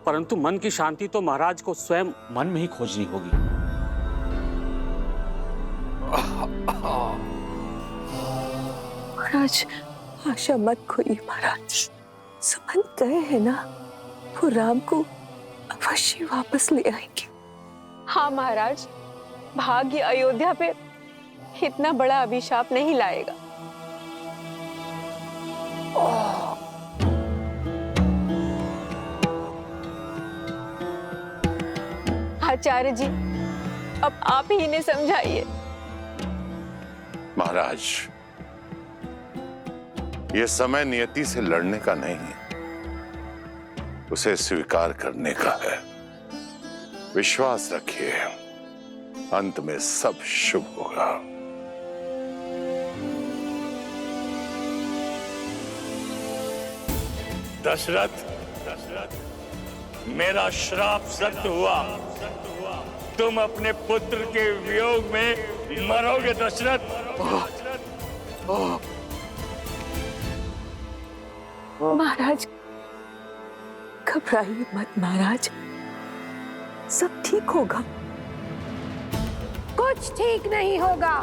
परंतु मन की शांति तो महाराज को स्वयं मन में ही खोजनी होगी। महाराज आशा मत खोइए महाराज, समझ गए हैं ना, वो राम को अवश्य वापस ले आएंगे। हाँ महाराज, भाग्य अयोध्या पे इतना बड़ा अभिशाप नहीं लाएगा। आचार्य जी, अब आप ही इन्हें समझाइए। महाराज, यह समय नियति से लड़ने का नहीं है, उसे स्वीकार करने का है। विश्वास रखिए, अंत में सब शुभ होगा। दशरथ, मेरा श्राप सत्य हुआ। तुम अपने पुत्र के वियोग में मरोगे दशरथ। महाराज घबराइए मत महाराज, सब ठीक होगा। कुछ ठीक नहीं होगा,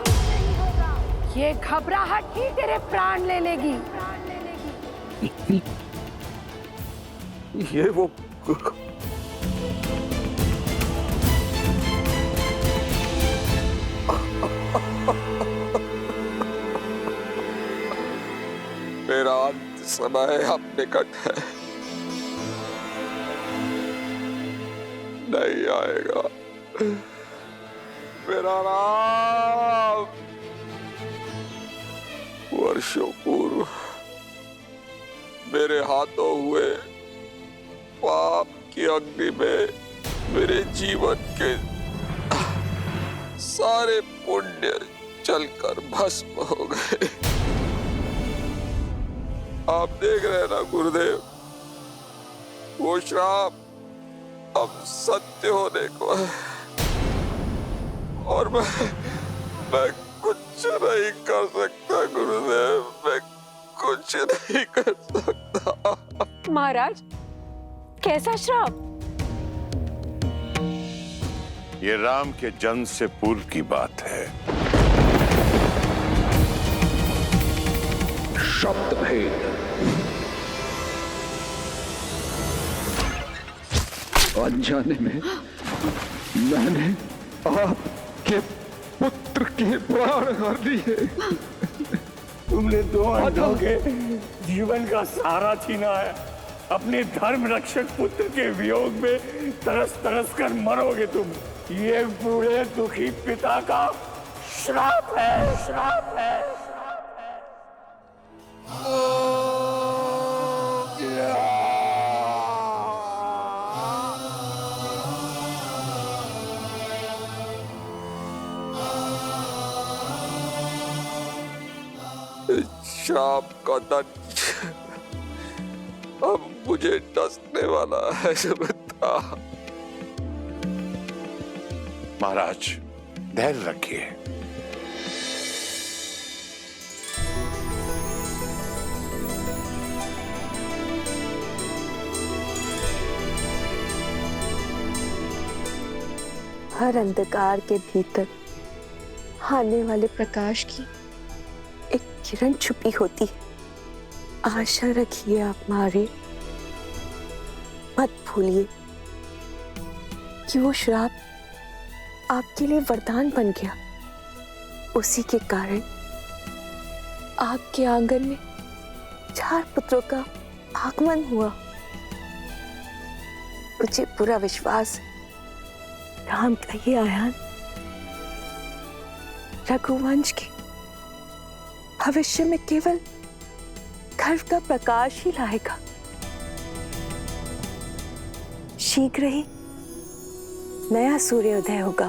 ये घबराहट ही तेरे प्राण ले लेगी। ये वो मेरा अंत समय अब निकट है, नहीं आएगा मेरा राम। वर्षों पूर्व मेरे हाथों हुए पाप की अग्नि में मेरे जीवन के सारे पुण्य जलकर भस्म हो गए। आप देख रहे हैं ना गुरुदेव, वो श्राप अब सत्य होने को है और मैं कुछ नहीं कर सकता गुरुदेव, मैं कुछ नहीं कर सकता। महाराज, कैसा श्राप? ये राम के जन्म से पूर्व की बात है। शब्द भेद। अनजाने में मैंने आपके पुत्र के प्राण हर दिए। तुमने दो अंधों के जीवन का सहारा छीना है। अपने धर्म रक्षक पुत्र के वियोग में तरस तरस कर मरोगे तुम। ये बूढ़े दुखी पिता का श्राप है, श्राप है। श्राप का दंश अब मुझे डसने वाला है सुमित्रा। महाराज, धैर्य रखिए। हर अंधकार के भीतर आने वाले प्रकाश की एक किरण छुपी होती है। आशा रखिए आप मारे, मत भूलिए कि वो श्राप आपके लिए वरदान बन गया। उसी के कारण आपके आंगन में 4 पुत्रों का आगमन हुआ। मुझे पूरा विश्वास है राम का ये आयान रघुवंश के भविष्य में केवल गर्व का प्रकाश ही लाएगा। शीघ्र ही नया सूर्योदय होगा।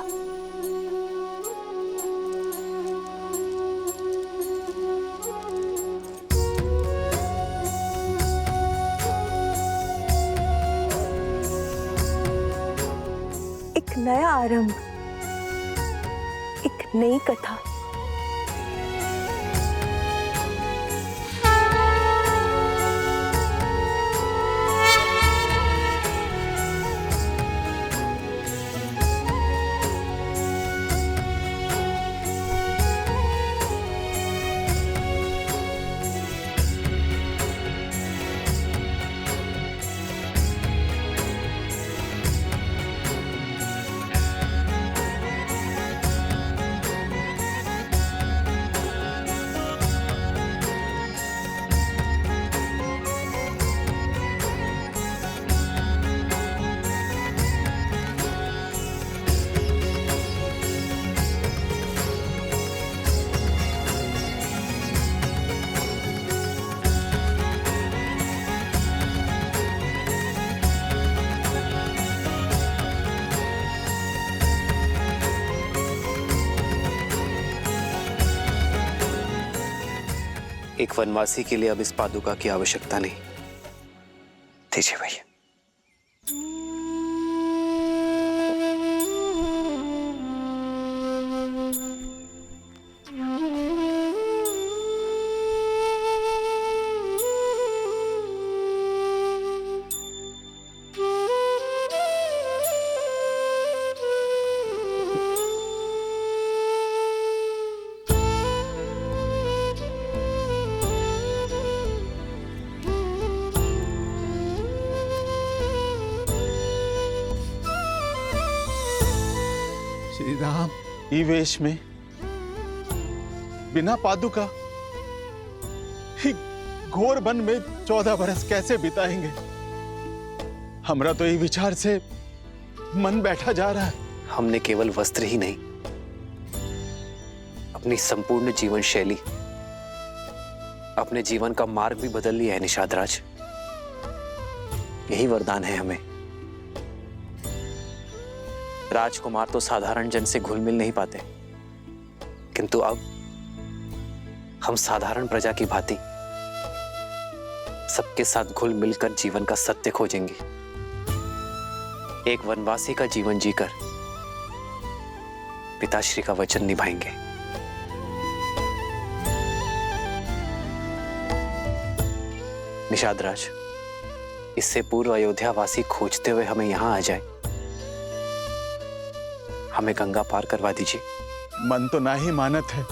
एक नया आरंभ, एक नई कथा। एक वनवासी के लिए अब इस पादुका की आवश्यकता नहीं। दीजिए भैया। श्री राम ई वेश में बिना पादुका ही घोर वन में 14 बरस कैसे बिताएंगे? हमरा तो ये विचार से मन बैठा जा रहा है। हमने केवल वस्त्र ही नहीं, अपनी संपूर्ण जीवन शैली, अपने जीवन का मार्ग भी बदल लिया है निषाद राज। यही वरदान है हमें। राजकुमार तो साधारण जन से घुल मिल नहीं पाते, किंतु अब हम साधारण प्रजा की भांति सबके साथ घुल मिलकर जीवन का सत्य खोजेंगे। एक वनवासी का जीवन जीकर पिताश्री का वचन निभाएंगे। निषाद राज, इससे पूर्व अयोध्या वासी खोजते हुए हमें यहां आ जाए। हमें गंगा पार करवा दीजिए। मन तो ना ही मानत है,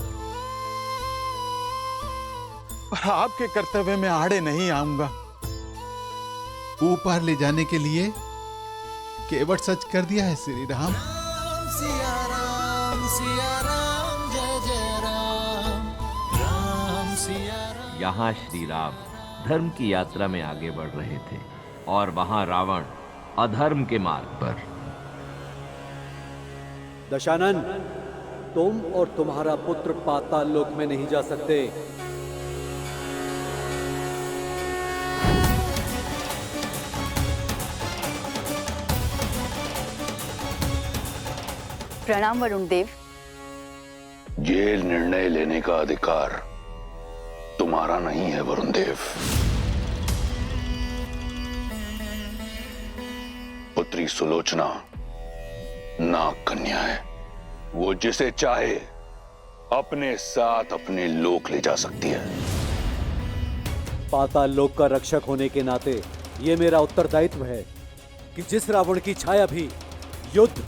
पर आपके कर्तव्य में आड़े नहीं आऊंगा। ऊपर ले जाने के लिए केवट सच कर दिया है श्री राम। सिया राम जय जय राम, राम सिया राम। यहाँ श्री राम धर्म की यात्रा में आगे बढ़ रहे थे और वहां रावण अधर्म के मार्ग पर। दशानन, तुम और तुम्हारा पुत्र पाताल लोक में नहीं जा सकते। प्रणाम वरुण देव। ये निर्णय लेने का अधिकार तुम्हारा नहीं है वरुण देव। पुत्री सुलोचना नाग कन्या है, वो जिसे चाहे अपने साथ अपने लोक ले जा सकती है। पाताल लोक का रक्षक होने के नाते ये मेरा उत्तरदायित्व है कि जिस रावण की छाया भी युद्ध,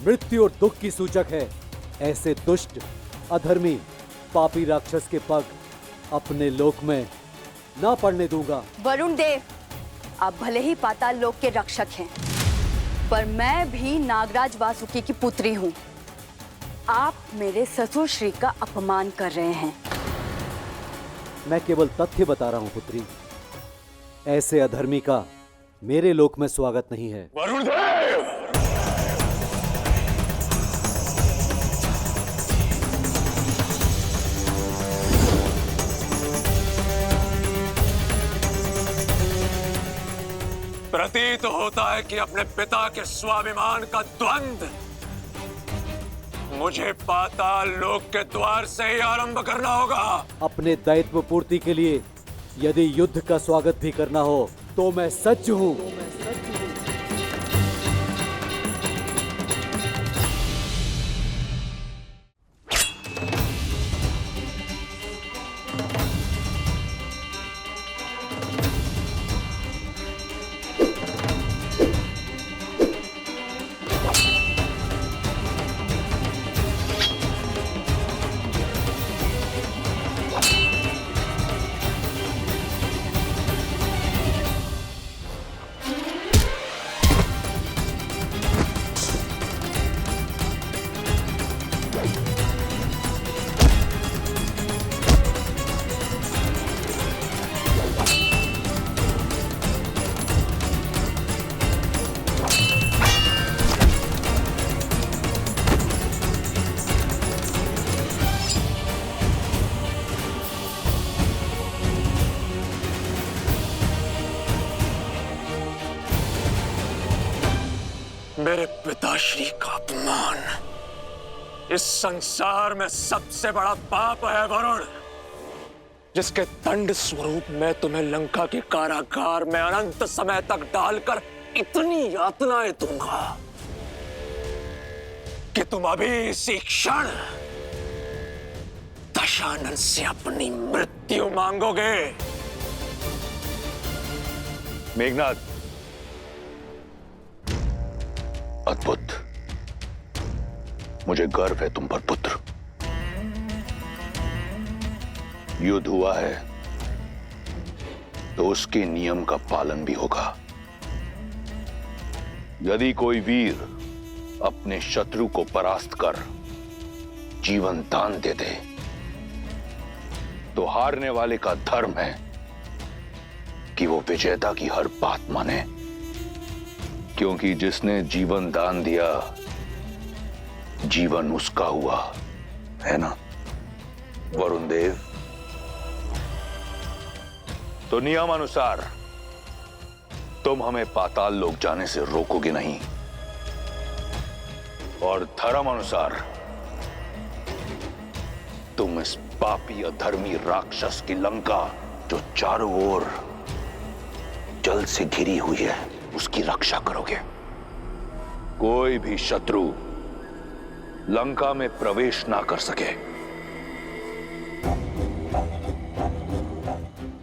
मृत्यु और दुख की सूचक है, ऐसे दुष्ट, अधर्मी, पापी राक्षस के पग अपने लोक में ना पड़ने दूंगा। वरुण देव, आप भले ही पाताल लोक के रक्षक हैं, पर मैं भी नागराज वासुकी की पुत्री हूं। आप मेरे ससुर श्री का अपमान कर रहे हैं। मैं केवल तथ्य बता रहा हूं पुत्री। ऐसे अधर्मी का मेरे लोक में स्वागत नहीं है। वरुण देव! प्रतीत होता है कि अपने पिता के स्वाभिमान का द्वंद मुझे पाताल लोक के द्वार से ही आरंभ करना होगा। अपने दायित्व पूर्ति के लिए यदि युद्ध का स्वागत भी करना हो तो मैं सज्ज हूं। मेरे पिताश्री का अपमान इस संसार में सबसे बड़ा पाप है वरुण, जिसके दंड स्वरूप मैं तुम्हें लंका के कारागार में अनंत समय तक डालकर इतनी यातनाएं दूंगा कि तुम अभी इसी क्षण दशानन से अपनी मृत्यु मांगोगे। मेघनाद, अद्भुत, मुझे गर्व है तुम पर पुत्र। युद्ध हुआ है तो उसके नियम का पालन भी होगा। यदि कोई वीर अपने शत्रु को परास्त कर जीवन दान दे दे तो हारने वाले का धर्म है कि वो विजेता की हर बात माने, क्योंकि जिसने जीवन दान दिया जीवन उसका हुआ, है ना वरुण देव? तो नियम अनुसार तुम हमें पाताल लोक जाने से रोकोगे नहीं, और धर्म अनुसार तुम इस पापी अधर्मी राक्षस की लंका जो चारों ओर जल से घिरी हुई है उसकी रक्षा करोगे। कोई भी शत्रु लंका में प्रवेश ना कर सके।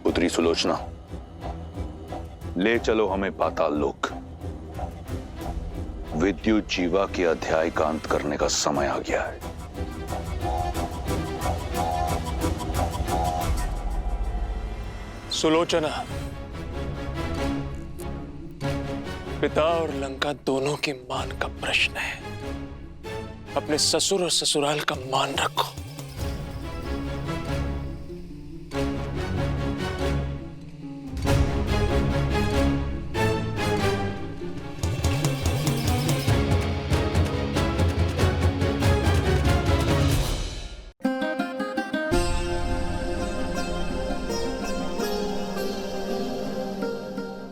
पुत्री सुलोचना, ले चलो हमें पाताल लोक। विद्युत जीवा के अध्याय का अंत करने का समय आ गया है। सुलोचना, पिता और लंका दोनों के मान का प्रश्न है। अपने ससुर और ससुराल का मान रखो।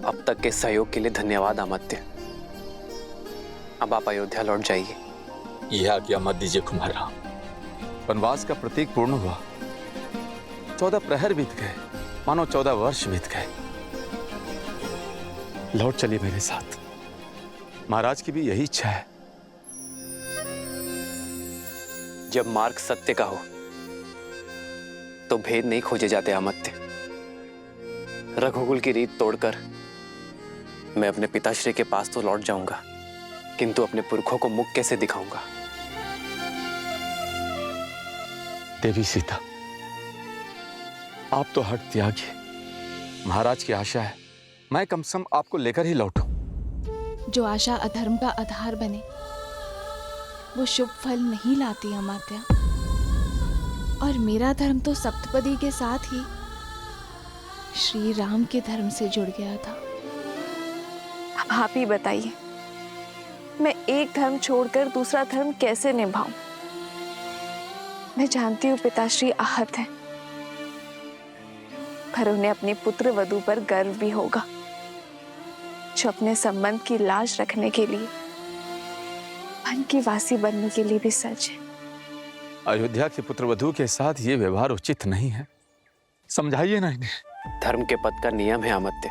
अब तक के सहयोग के लिए धन्यवाद अमात्य। अब आप अयोध्या लौट जाइए। यह आज्ञा मत दीजिए कुमार राम। वनवास का प्रतीक पूर्ण हुआ। 14 प्रहर बीत गए, मानो 14 वर्ष बीत गए। लौट चलिए मेरे साथ। महाराज की भी यही इच्छा है। जब मार्ग सत्य का हो तो भेद नहीं खोजे जाते अमात्य। रघुकुल की रीत तोड़कर मैं अपने पिताश्री के पास तो लौट जाऊंगा, किंतु अपने पुरखों को मुख कैसे दिखाऊंगा? देवी सीता, आप तो हट त्यागी। महाराज की आशा है मैं कम से कम आपको लेकर ही लौटूं। जो आशा अधर्म का आधार बने वो शुभ फल नहीं लाती अमात्या। और मेरा धर्म तो सप्तपदी के साथ ही श्री राम के धर्म से जुड़ गया था। अब आप ही बताइए, मैं एक धर्म छोड़कर दूसरा धर्म कैसे निभाऊं? मैं जानती हूँ पिताश्री आहत हैं, पर उन्हें अपनी पुत्र वधू पर गर्व भी होगा जो अपने संबंध की लाज रखने के लिए वन की वासी बनने के लिए भी सच है। अयोध्या के पुत्रवधू के साथ ये व्यवहार उचित नहीं है, समझाइए ना इन्हें। धर्म के पद का नियम है अमत्य।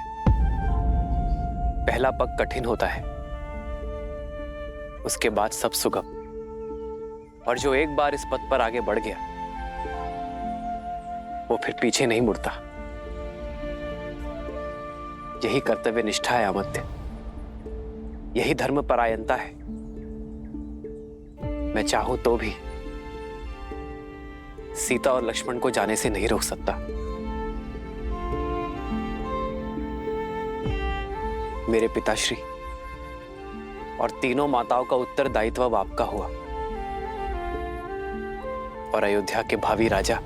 पहला पग कठिन होता है, उसके बाद सब सुगम। और जो एक बार इस पद पर आगे बढ़ गया वो फिर पीछे नहीं मुड़ता। यही कर्तव्य निष्ठा है अमत्य, यही धर्म परायणता है। मैं चाहूं तो भी सीता और लक्ष्मण को जाने से नहीं रोक सकता। मेरे पिताश्री और तीनों माताओं का उत्तरदायित्व अब आपका हुआ, और अयोध्या के भावी राजा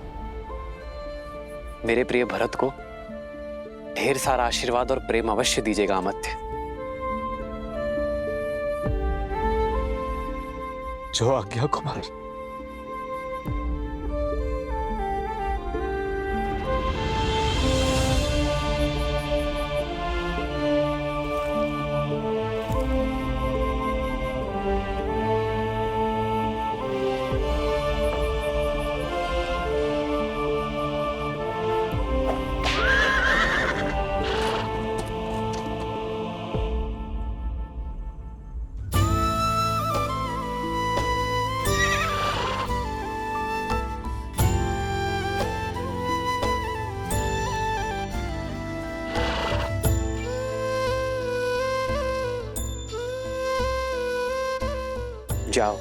मेरे प्रिय भरत को ढेर सारा आशीर्वाद और प्रेम अवश्य दीजिएगा अमत्य। जो आज्ञा कुमार। जाओ,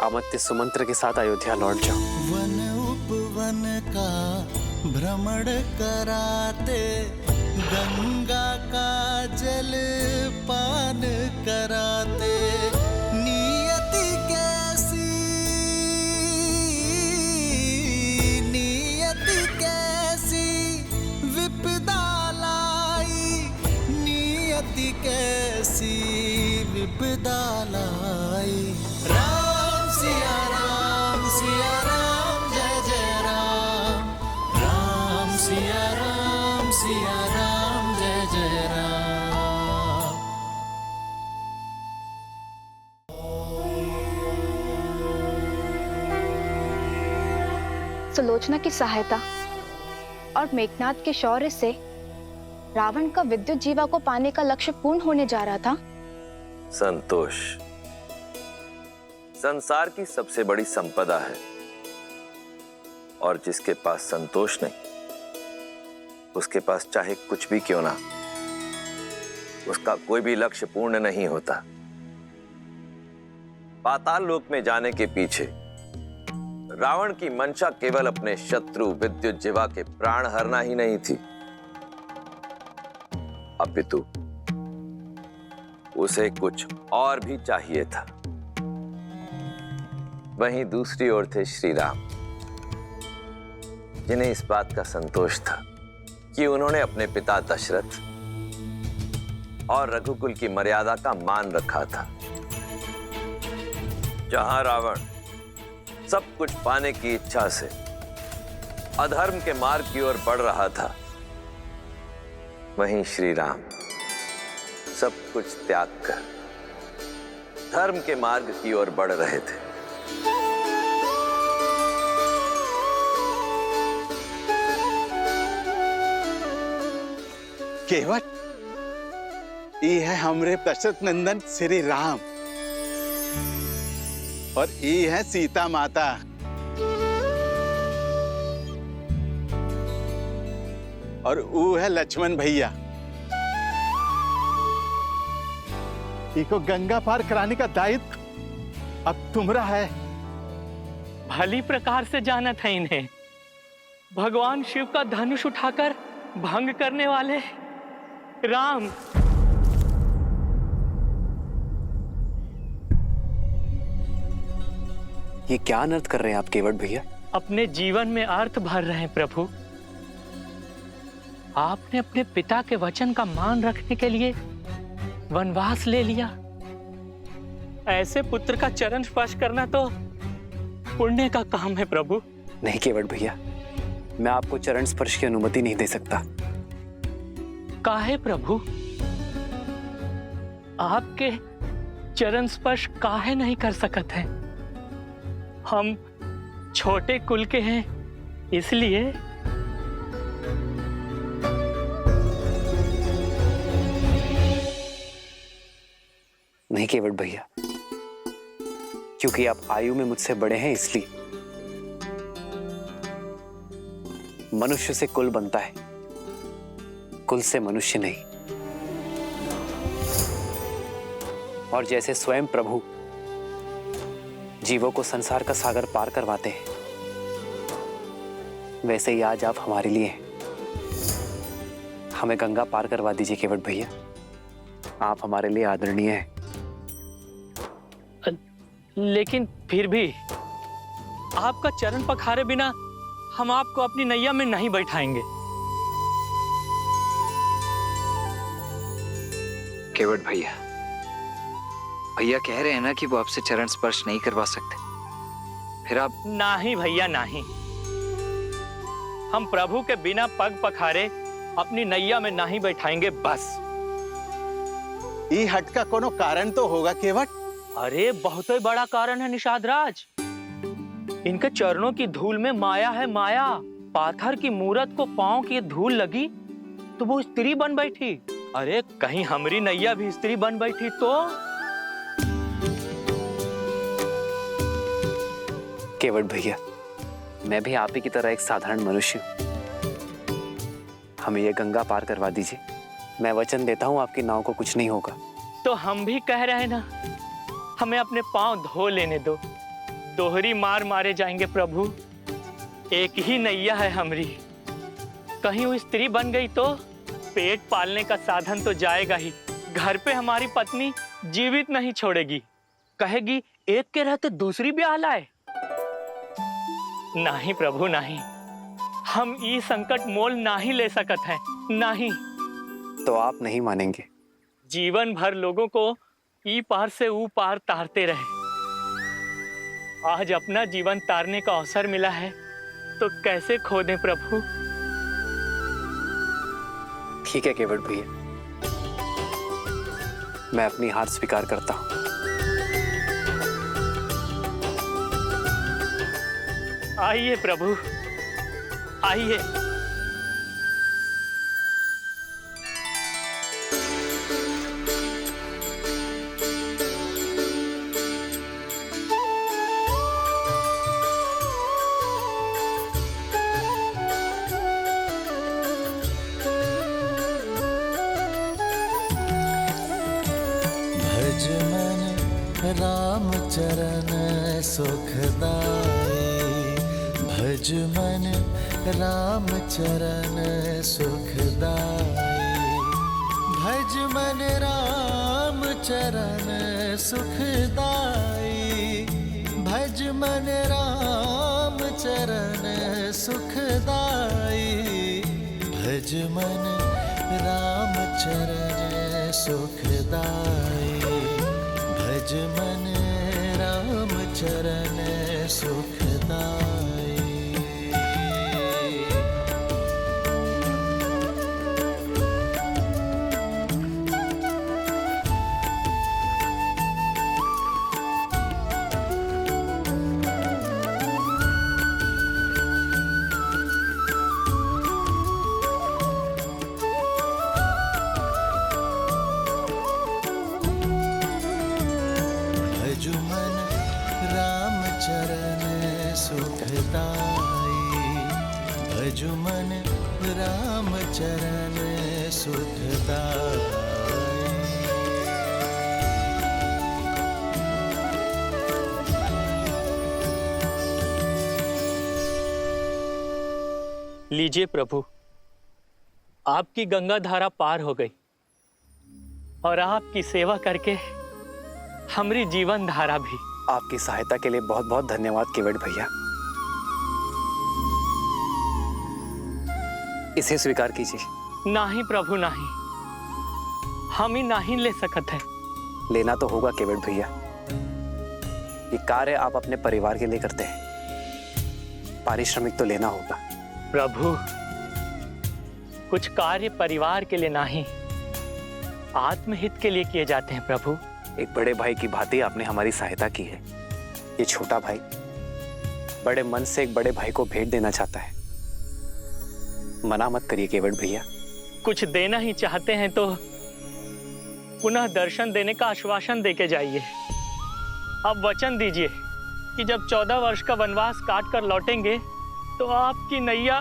अमत्य सुमंत्र के साथ अयोध्या लौट जाओ। वन उपवन का भ्रमण कराते, गंगा का जल पान कराते, नियति कैसी विपदा लाई, नियति कैसी विपदा लाई। राम सिया राम जय जय राम, राम सिया राम जय जय राम। सुलोचना की सहायता और मेघनाद के शौर्य से रावण का विद्युत जीवा को पाने का लक्ष्य पूर्ण होने जा रहा था। संतोष संसार की सबसे बड़ी संपदा है, और जिसके पास संतोष नहीं उसके पास चाहे कुछ भी क्यों ना, उसका कोई भी लक्ष्य पूर्ण नहीं होता। पाताल लोक में जाने के पीछे रावण की मंशा केवल अपने शत्रु विद्युत जीवा के प्राण हरना ही नहीं थी, अपितु उसे कुछ और भी चाहिए था। वहीं दूसरी ओर थे श्री राम, जिन्हें इस बात का संतोष था कि उन्होंने अपने पिता दशरथ और रघुकुल की मर्यादा का मान रखा था। जहां रावण सब कुछ पाने की इच्छा से अधर्म के मार्ग की ओर बढ़ रहा था, वहीं श्री राम सब कुछ त्याग कर धर्म के मार्ग की ओर बढ़ रहे थे। केवट ये है हमरे दशरथ नंदन श्री राम, और ये है सीता माता। और वो है लक्ष्मण भैया। इको गंगा पार कराने का दायित्व अब तुम्हारा है। भली प्रकार से जाना था इन्हें। भगवान शिव का धनुष उठाकर भंग करने वाले राम। ये क्या अनर्थ कर रहे हैं आप केवट भैया? अपने जीवन में अर्थ भर रहे हैं प्रभु। आपने अपने पिता के वचन का मान रखने के लिए वनवास ले लिया। ऐसे पुत्र का चरण स्पर्श करना तो पुण्य का काम है प्रभु। नहीं केवट भैया, मैं आपको चरण स्पर्श की अनुमति नहीं दे सकता। काहे प्रभु? आपके चरण स्पर्श काहे नहीं कर सकत है? हम छोटे कुल के हैं इसलिए। नहीं केवट भैया, क्योंकि आप आयु में मुझसे बड़े हैं इसलिए। मनुष्य से कुल बनता है, कुल से मनुष्य नहीं। और जैसे स्वयं प्रभु जीवों को संसार का सागर पार करवाते हैं, वैसे ही आज आप हमारे लिए हैं। हमें गंगा पार करवा दीजिए केवट भैया, आप हमारे लिए आदरणीय हैं। लेकिन फिर भी आपका चरण पखारे बिना हम आपको अपनी नैया में नहीं बैठाएंगे। केवट भैया, भैया कह रहे हैं ना कि वो आपसे चरण स्पर्श नहीं करवा सकते, फिर आप। नहीं भैया नहीं, हम प्रभु के बिना पग पखारे अपनी नैया में नहीं बैठाएंगे बस। ई हट का कोनो कारण तो होगा केवट? अरे बहुत ही बड़ा कारण है निषाद राज। इनके चरणों की धूल में माया है, माया। पाथर की मूरत को पांव की धूल लगी तो वो स्त्री बन बैठी। अरे कहीं हमारी नैया भी स्त्री बन बैठी तो? केवट भैया, मैं भी आप ही की तरह एक साधारण मनुष्य हूं। हमें ये गंगा पार करवा दीजिए। मैं वचन देता हूं आपकी नाव को कुछ नहीं होगा। तो हम भी कह रहे हैं ना, हमें अपने पांव धो लेने दो। दोहरी मार मारे जाएंगे प्रभु। एक ही नैया है हमारी, कहीं वो स्त्री बन गई तो पेट पालने का साधन तो जाएगा ही। घर पे हमारी पत्नी जीवित नहीं छोड़ेगी, कहेगी एक के रहते दूसरी ब्याह लाए। नहीं प्रभु नहीं, हम ये संकट मोल नहीं ले सकत हैं, नहीं। तो आप नहीं मानेंगे? जीवन भर लोगों को ई पार से ऊ पार तारते रहे। आज अपना जीवन तारने का अवसर मिला है तो कैसे खो दें प्रभु? ठीक है केवट भैया, मैं अपनी हार स्वीकार करता हूं। आइए प्रभु, आइए। भज मन राम चरण सुखदाई, भज मन राम चरण सुखदाई, भज मन राम चरण सुखदाई, भज मन राम चरण सुखदाई, भज मन राम चरण सुखदाई, भज मन राम चरण सुखदाई। भजु मन राम चरण सुखदाई, भजु मन राम चरण सुखदाई। लीजिए प्रभु, आपकी गंगा धारा पार हो गई और आपकी सेवा करके हमारी जीवन धारा भी। आपकी सहायता के लिए बहुत बहुत धन्यवाद केवट भैया। इसे स्वीकार कीजिए। नहीं प्रभु नहीं, हम ही नहीं ले सकते हैं। लेना तो होगा केवट भैया, ये कार्य आप अपने परिवार के लिए करते हैं, पारिश्रमिक तो लेना होगा। प्रभु, कुछ कार्य परिवार के लिए नहीं, आत्महित के लिए किए जाते हैं प्रभु। एक बड़े भाई की भांति आपने हमारी सहायता की है। ये छोटा भाई बड़े मन से एक बड़े भाई को भेंट देना चाहता है। मना मत करिए केवट भैया। कुछ देना ही चाहते हैं तो पुनः दर्शन देने का आश्वासन देके जाइए। अब वचन दीजिए कि जब 14 वर्ष का वनवास काट कर लौटेंगे तो आपकी नैया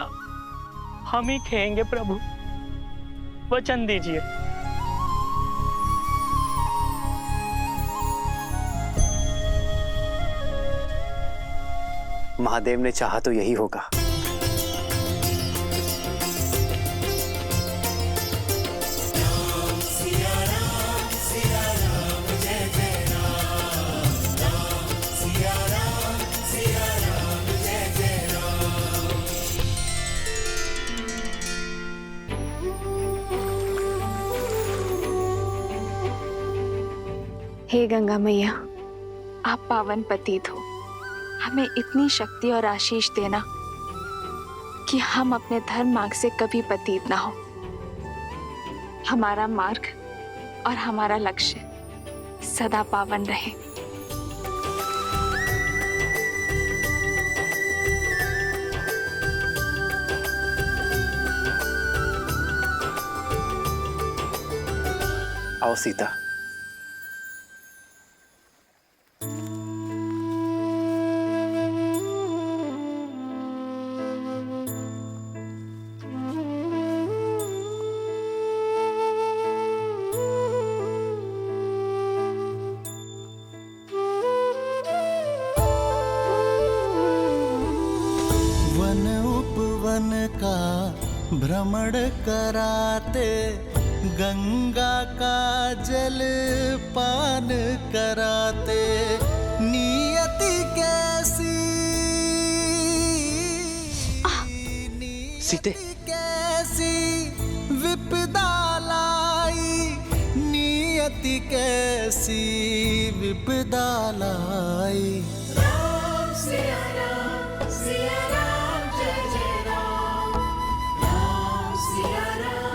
हम ही खेएंगे प्रभु। वचन दीजिए। महादेव ने चाहा तो यही होगा। हे गंगा मैया, आप पावन पतित हो। हमें इतनी शक्ति और आशीष देना कि हम अपने धर्म मार्ग से कभी पतित ना हो। हमारा मार्ग और हमारा लक्ष्य सदा पावन रहे। आओ सीता। वन उपवन का भ्रमण कराते, गंगा का जल पान कराते, नियति कैसी सीते कैसी विपदा लाई, नियति कैसी विपदा लाई। राम सिया राम जय जय राम, राम सिया राम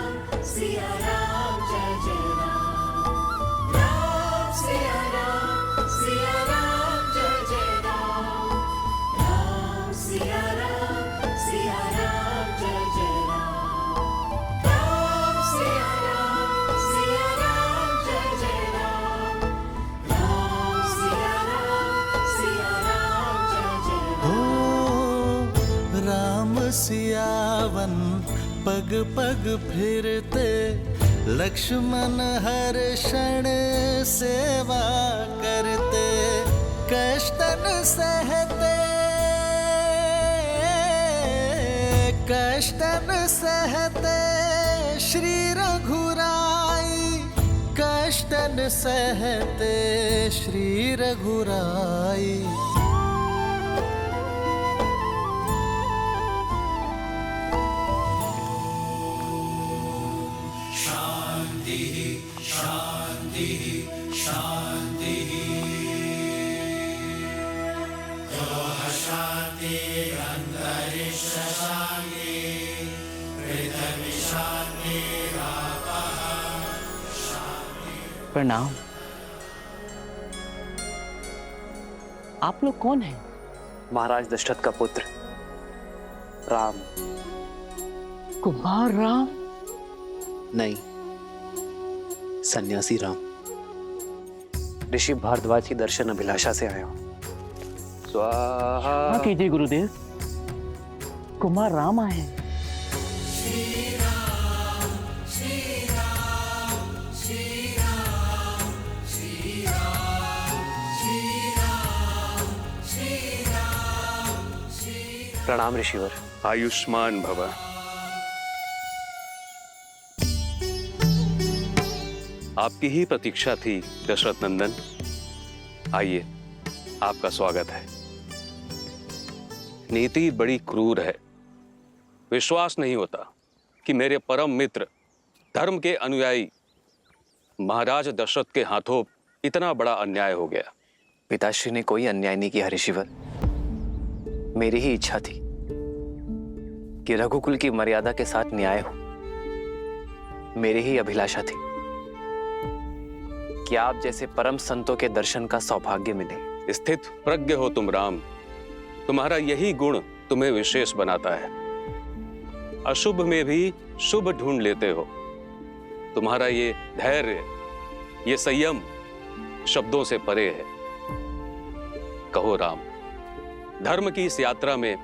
जय जय राम, राम सिया राम जय जय राम, राम सिया राम जय जय राम, राम सिया राम जय जय राम, राम सिया राम जय जय राम। ओ राम सियावन पग पग फिरते, लक्ष्मण हर क्षण सेवा करते, कष्टन सहते, कष्टन सहते श्री रघुराई, कष्टन सहते श्री रघुराई। शांति शांति शांति अंतरिक्ष शांति पृथ्वी शांति प्रणाम। आप लोग कौन हैं? महाराज दशरथ का पुत्र राम। कुमार राम? नहीं, सन्यासी राम। ऋषि भारद्वाज की दर्शन अभिलाषा से आया हूं। स्वाहा कीजिए गुरुदेव। कुमार राम आए हैं। प्रणाम ऋषिवर। आयुष्मान भव। आपकी ही प्रतीक्षा थी दशरथ नंदन। आइए, आपका स्वागत है। नीति बड़ी क्रूर है। विश्वास नहीं होता कि मेरे परम मित्र, धर्म के अनुयायी महाराज दशरथ के हाथों इतना बड़ा अन्याय हो गया। पिताश्री ने कोई अन्याय नहीं किया ऋषिवर। मेरी ही इच्छा थी कि रघुकुल की मर्यादा के साथ न्याय हो। मेरी ही अभिलाषा थी कि आप जैसे परम संतों के दर्शन का सौभाग्य मिले। स्थित प्रज्ञ हो तुम राम, तुम्हारा यही गुण तुम्हें विशेष बनाता है। अशुभ में भी शुभ ढूंढ लेते हो। तुम्हारा ये धैर्य, ये संयम शब्दों से परे है। कहो राम, धर्म की इस यात्रा में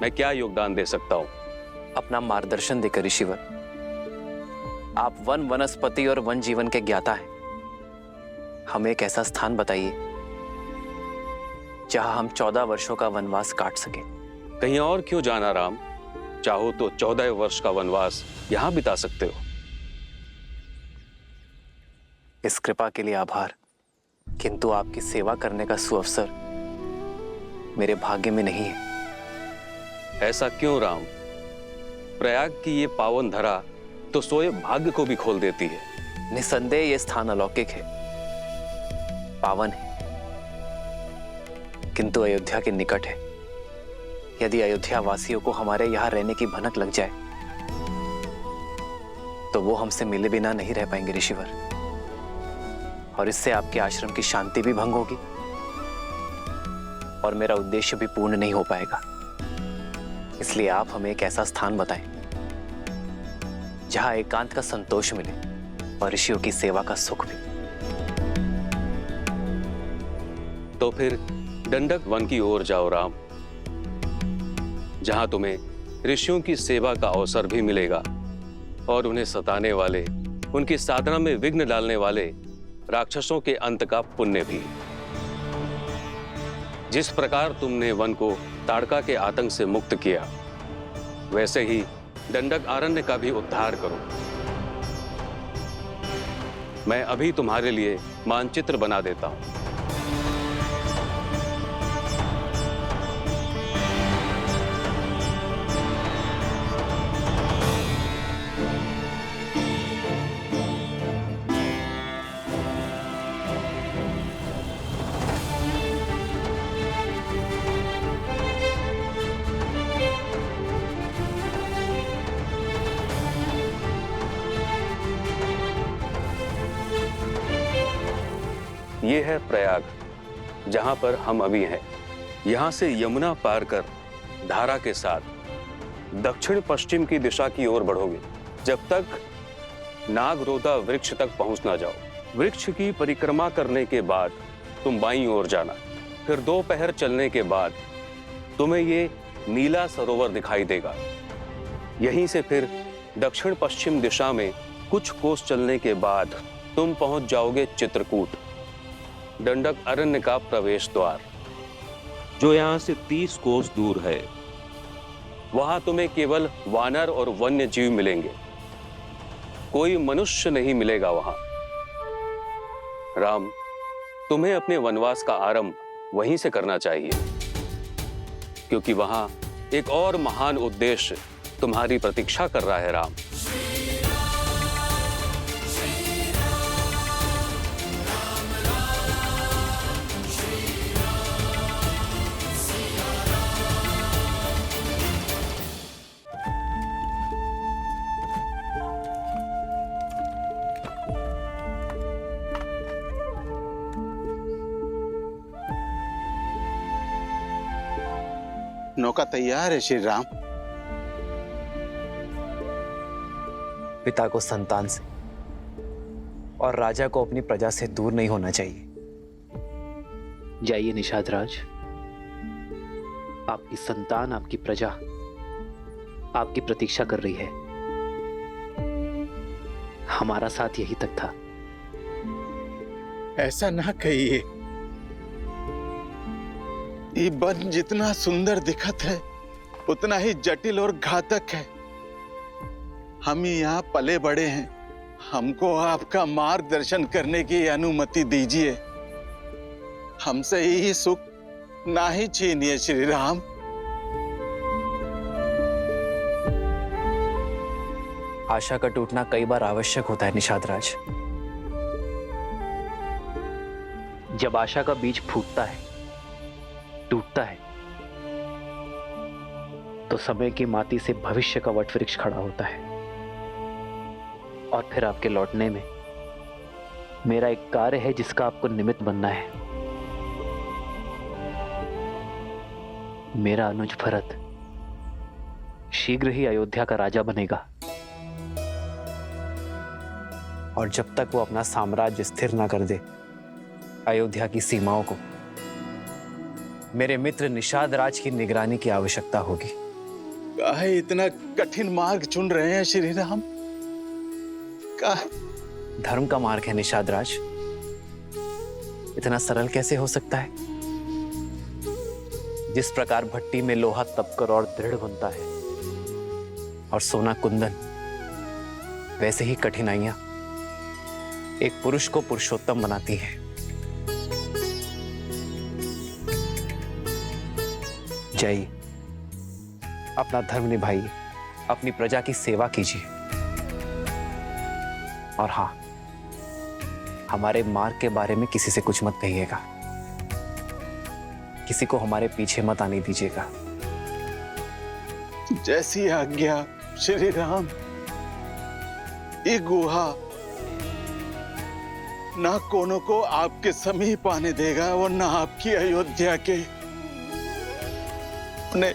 मैं क्या योगदान दे सकता हूं? अपना मार्गदर्शन देकर ऋषिवर। आप वन वनस्पति और वन जीवन के ज्ञाता हैं। हमें एक ऐसा स्थान बताइए जहां हम 14 वर्षों का वनवास काट सके। कहीं और क्यों जाना राम? चाहो तो 14 वर्ष का वनवास यहां बिता सकते हो। इस कृपा के लिए आभार, किंतु आपकी सेवा करने का सुअवसर मेरे भाग्य में नहीं है। ऐसा क्यों राम? प्रयाग की ये पावन धरा तो सोए भाग्य को भी खोल देती है। निसंदेह ये स्थान अलौकिक है, पावन है, किंतु अयोध्या के निकट है। यदि अयोध्या वासियों को हमारे यहां रहने की भनक लग जाए तो वो हमसे मिले बिना नहीं रह पाएंगे ऋषिवर, और इससे आपके आश्रम की शांति भी भंग होगी और मेरा उद्देश्य भी पूर्ण नहीं हो पाएगा। इसलिए आप हमें एक ऐसा स्थान बताएं जहां एकांत का संतोष मिले और ऋषियों की सेवा का सुख भी। तो फिर दंडक वन की ओर जाओ राम, जहां तुम्हें ऋषियों की सेवा का अवसर भी मिलेगा और उन्हें सताने वाले, उनकी साधना में विघ्न डालने वाले राक्षसों के अंत का पुण्य भी। जिस प्रकार तुमने वन को ताड़का के आतंक से मुक्त किया, वैसे ही दंडक आरण्य का भी उद्धार करो। मैं अभी तुम्हारे लिए मानचित्र बना देता हूं। ये है प्रयाग, जहां पर हम अभी हैं। यहां से यमुना पार कर धारा के साथ दक्षिण पश्चिम की दिशा की ओर बढ़ोगे, जब तक नागरोधा वृक्ष तक पहुंच ना जाओ। वृक्ष की परिक्रमा करने के बाद तुम बाईं ओर जाना। फिर 2 पहर चलने के बाद तुम्हें ये नीला सरोवर दिखाई देगा। यहीं से फिर दक्षिण पश्चिम दिशा में कुछ कोस चलने के बाद तुम पहुंच जाओगे चित्रकूट, दंडक अरण्य का प्रवेश द्वार, जो यहां से 30 कोस दूर है। वहां तुम्हें केवल वानर और वन्य जीव मिलेंगे, कोई मनुष्य नहीं मिलेगा वहां। राम, तुम्हें अपने वनवास का आरंभ वहीं से करना चाहिए, क्योंकि वहां एक और महान उद्देश्य तुम्हारी प्रतीक्षा कर रहा है राम। नौका तैयार है श्री राम। पिता को संतान से और राजा को अपनी प्रजा से दूर नहीं होना चाहिए। जाइए निषाद राज, आपकी संतान, आपकी प्रजा आपकी प्रतीक्षा कर रही है। हमारा साथ यही तक था। ऐसा ना कहिए, ये वन जितना सुंदर दिखत है उतना ही जटिल और घातक है। हम यहाँ पले बड़े हैं, हमको आपका मार्गदर्शन करने की अनुमति दीजिए। हमसे यही सुख ना ही छीनिए श्री राम। आशा का टूटना कई बार आवश्यक होता है निषाद राज। जब आशा का बीज फूटता है, टूटता है, तो समय की माटी से भविष्य का वट वृक्ष खड़ा होता है। और फिर आपके लौटने में मेरा एक कार्य है जिसका आपको निमित्त बनना है। मेरा अनुज भरत शीघ्र ही अयोध्या का राजा बनेगा, और जब तक वो अपना साम्राज्य स्थिर ना कर दे अयोध्या की सीमाओं को, मेरे मित्र निषाद राज की निगरानी की आवश्यकता होगी। काहे इतना कठिन मार्ग चुन रहे हैं श्री राम? धर्म का मार्ग है निषाद राज, इतना सरल कैसे हो सकता है? जिस प्रकार भट्टी में लोहा तपकर और दृढ़ बनता है और सोना कुंदन, वैसे ही कठिनाइयां एक पुरुष को पुरुषोत्तम बनाती हैं। जय, अपना धर्म निभाइए, अपनी प्रजा की सेवा कीजिए, और हाँ, हमारे मार्ग के बारे में किसी से कुछ मत कहिएगा, किसी को हमारे पीछे मत आने दीजिएगा। जैसी आज्ञा श्री राम। ये गुहा ना कोनो को आपके समीप आने देगा और ना आपकी अयोध्या के अपने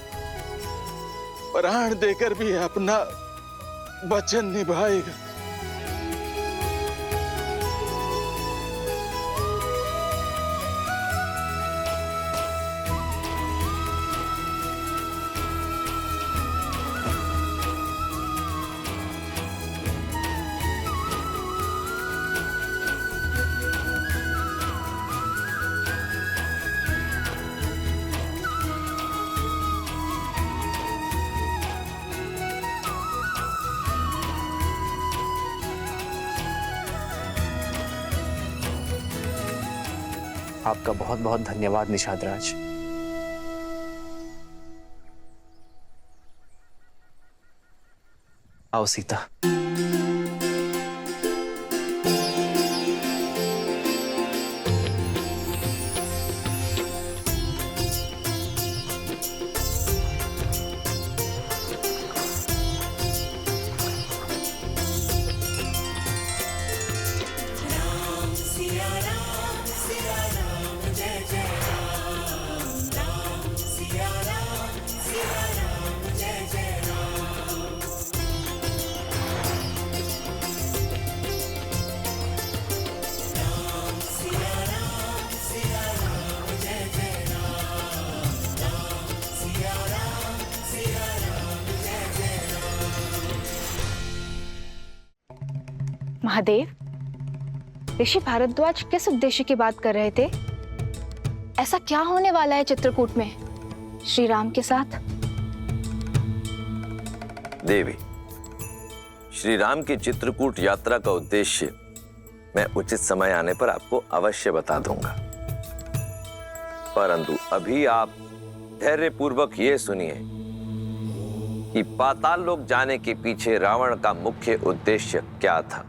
प्राण देकर भी अपना वचन निभाएगा। आपका बहुत बहुत धन्यवाद निषाद राज। आओ सीता। महादेव, ऋषि भारद्वाज किस उद्देश्य की बात कर रहे थे? ऐसा क्या होने वाला है चित्रकूट में श्री राम के साथ? देवी, श्री राम की चित्रकूट यात्रा का उद्देश्य मैं उचित समय आने पर आपको अवश्य बता दूंगा, परंतु अभी आप धैर्यपूर्वक ये सुनिए कि पाताल लोक जाने के पीछे रावण का मुख्य उद्देश्य क्या था।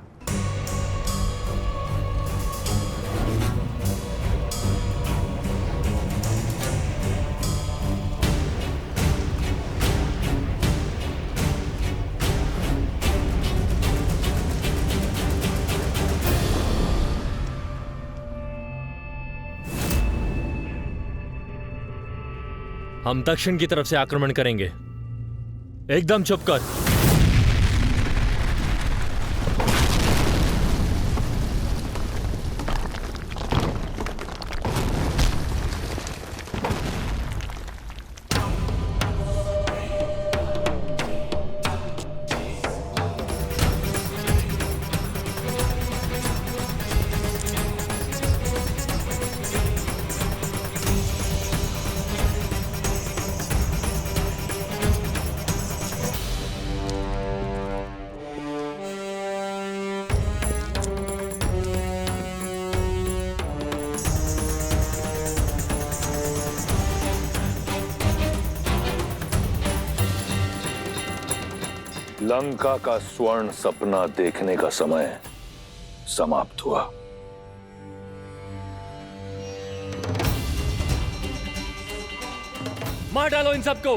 हम दक्षिण की तरफ से आक्रमण करेंगे। एकदम चुप कर। लंका का स्वर्ण सपना देखने का समय समाप्त हुआ। मार डालो इन सबको।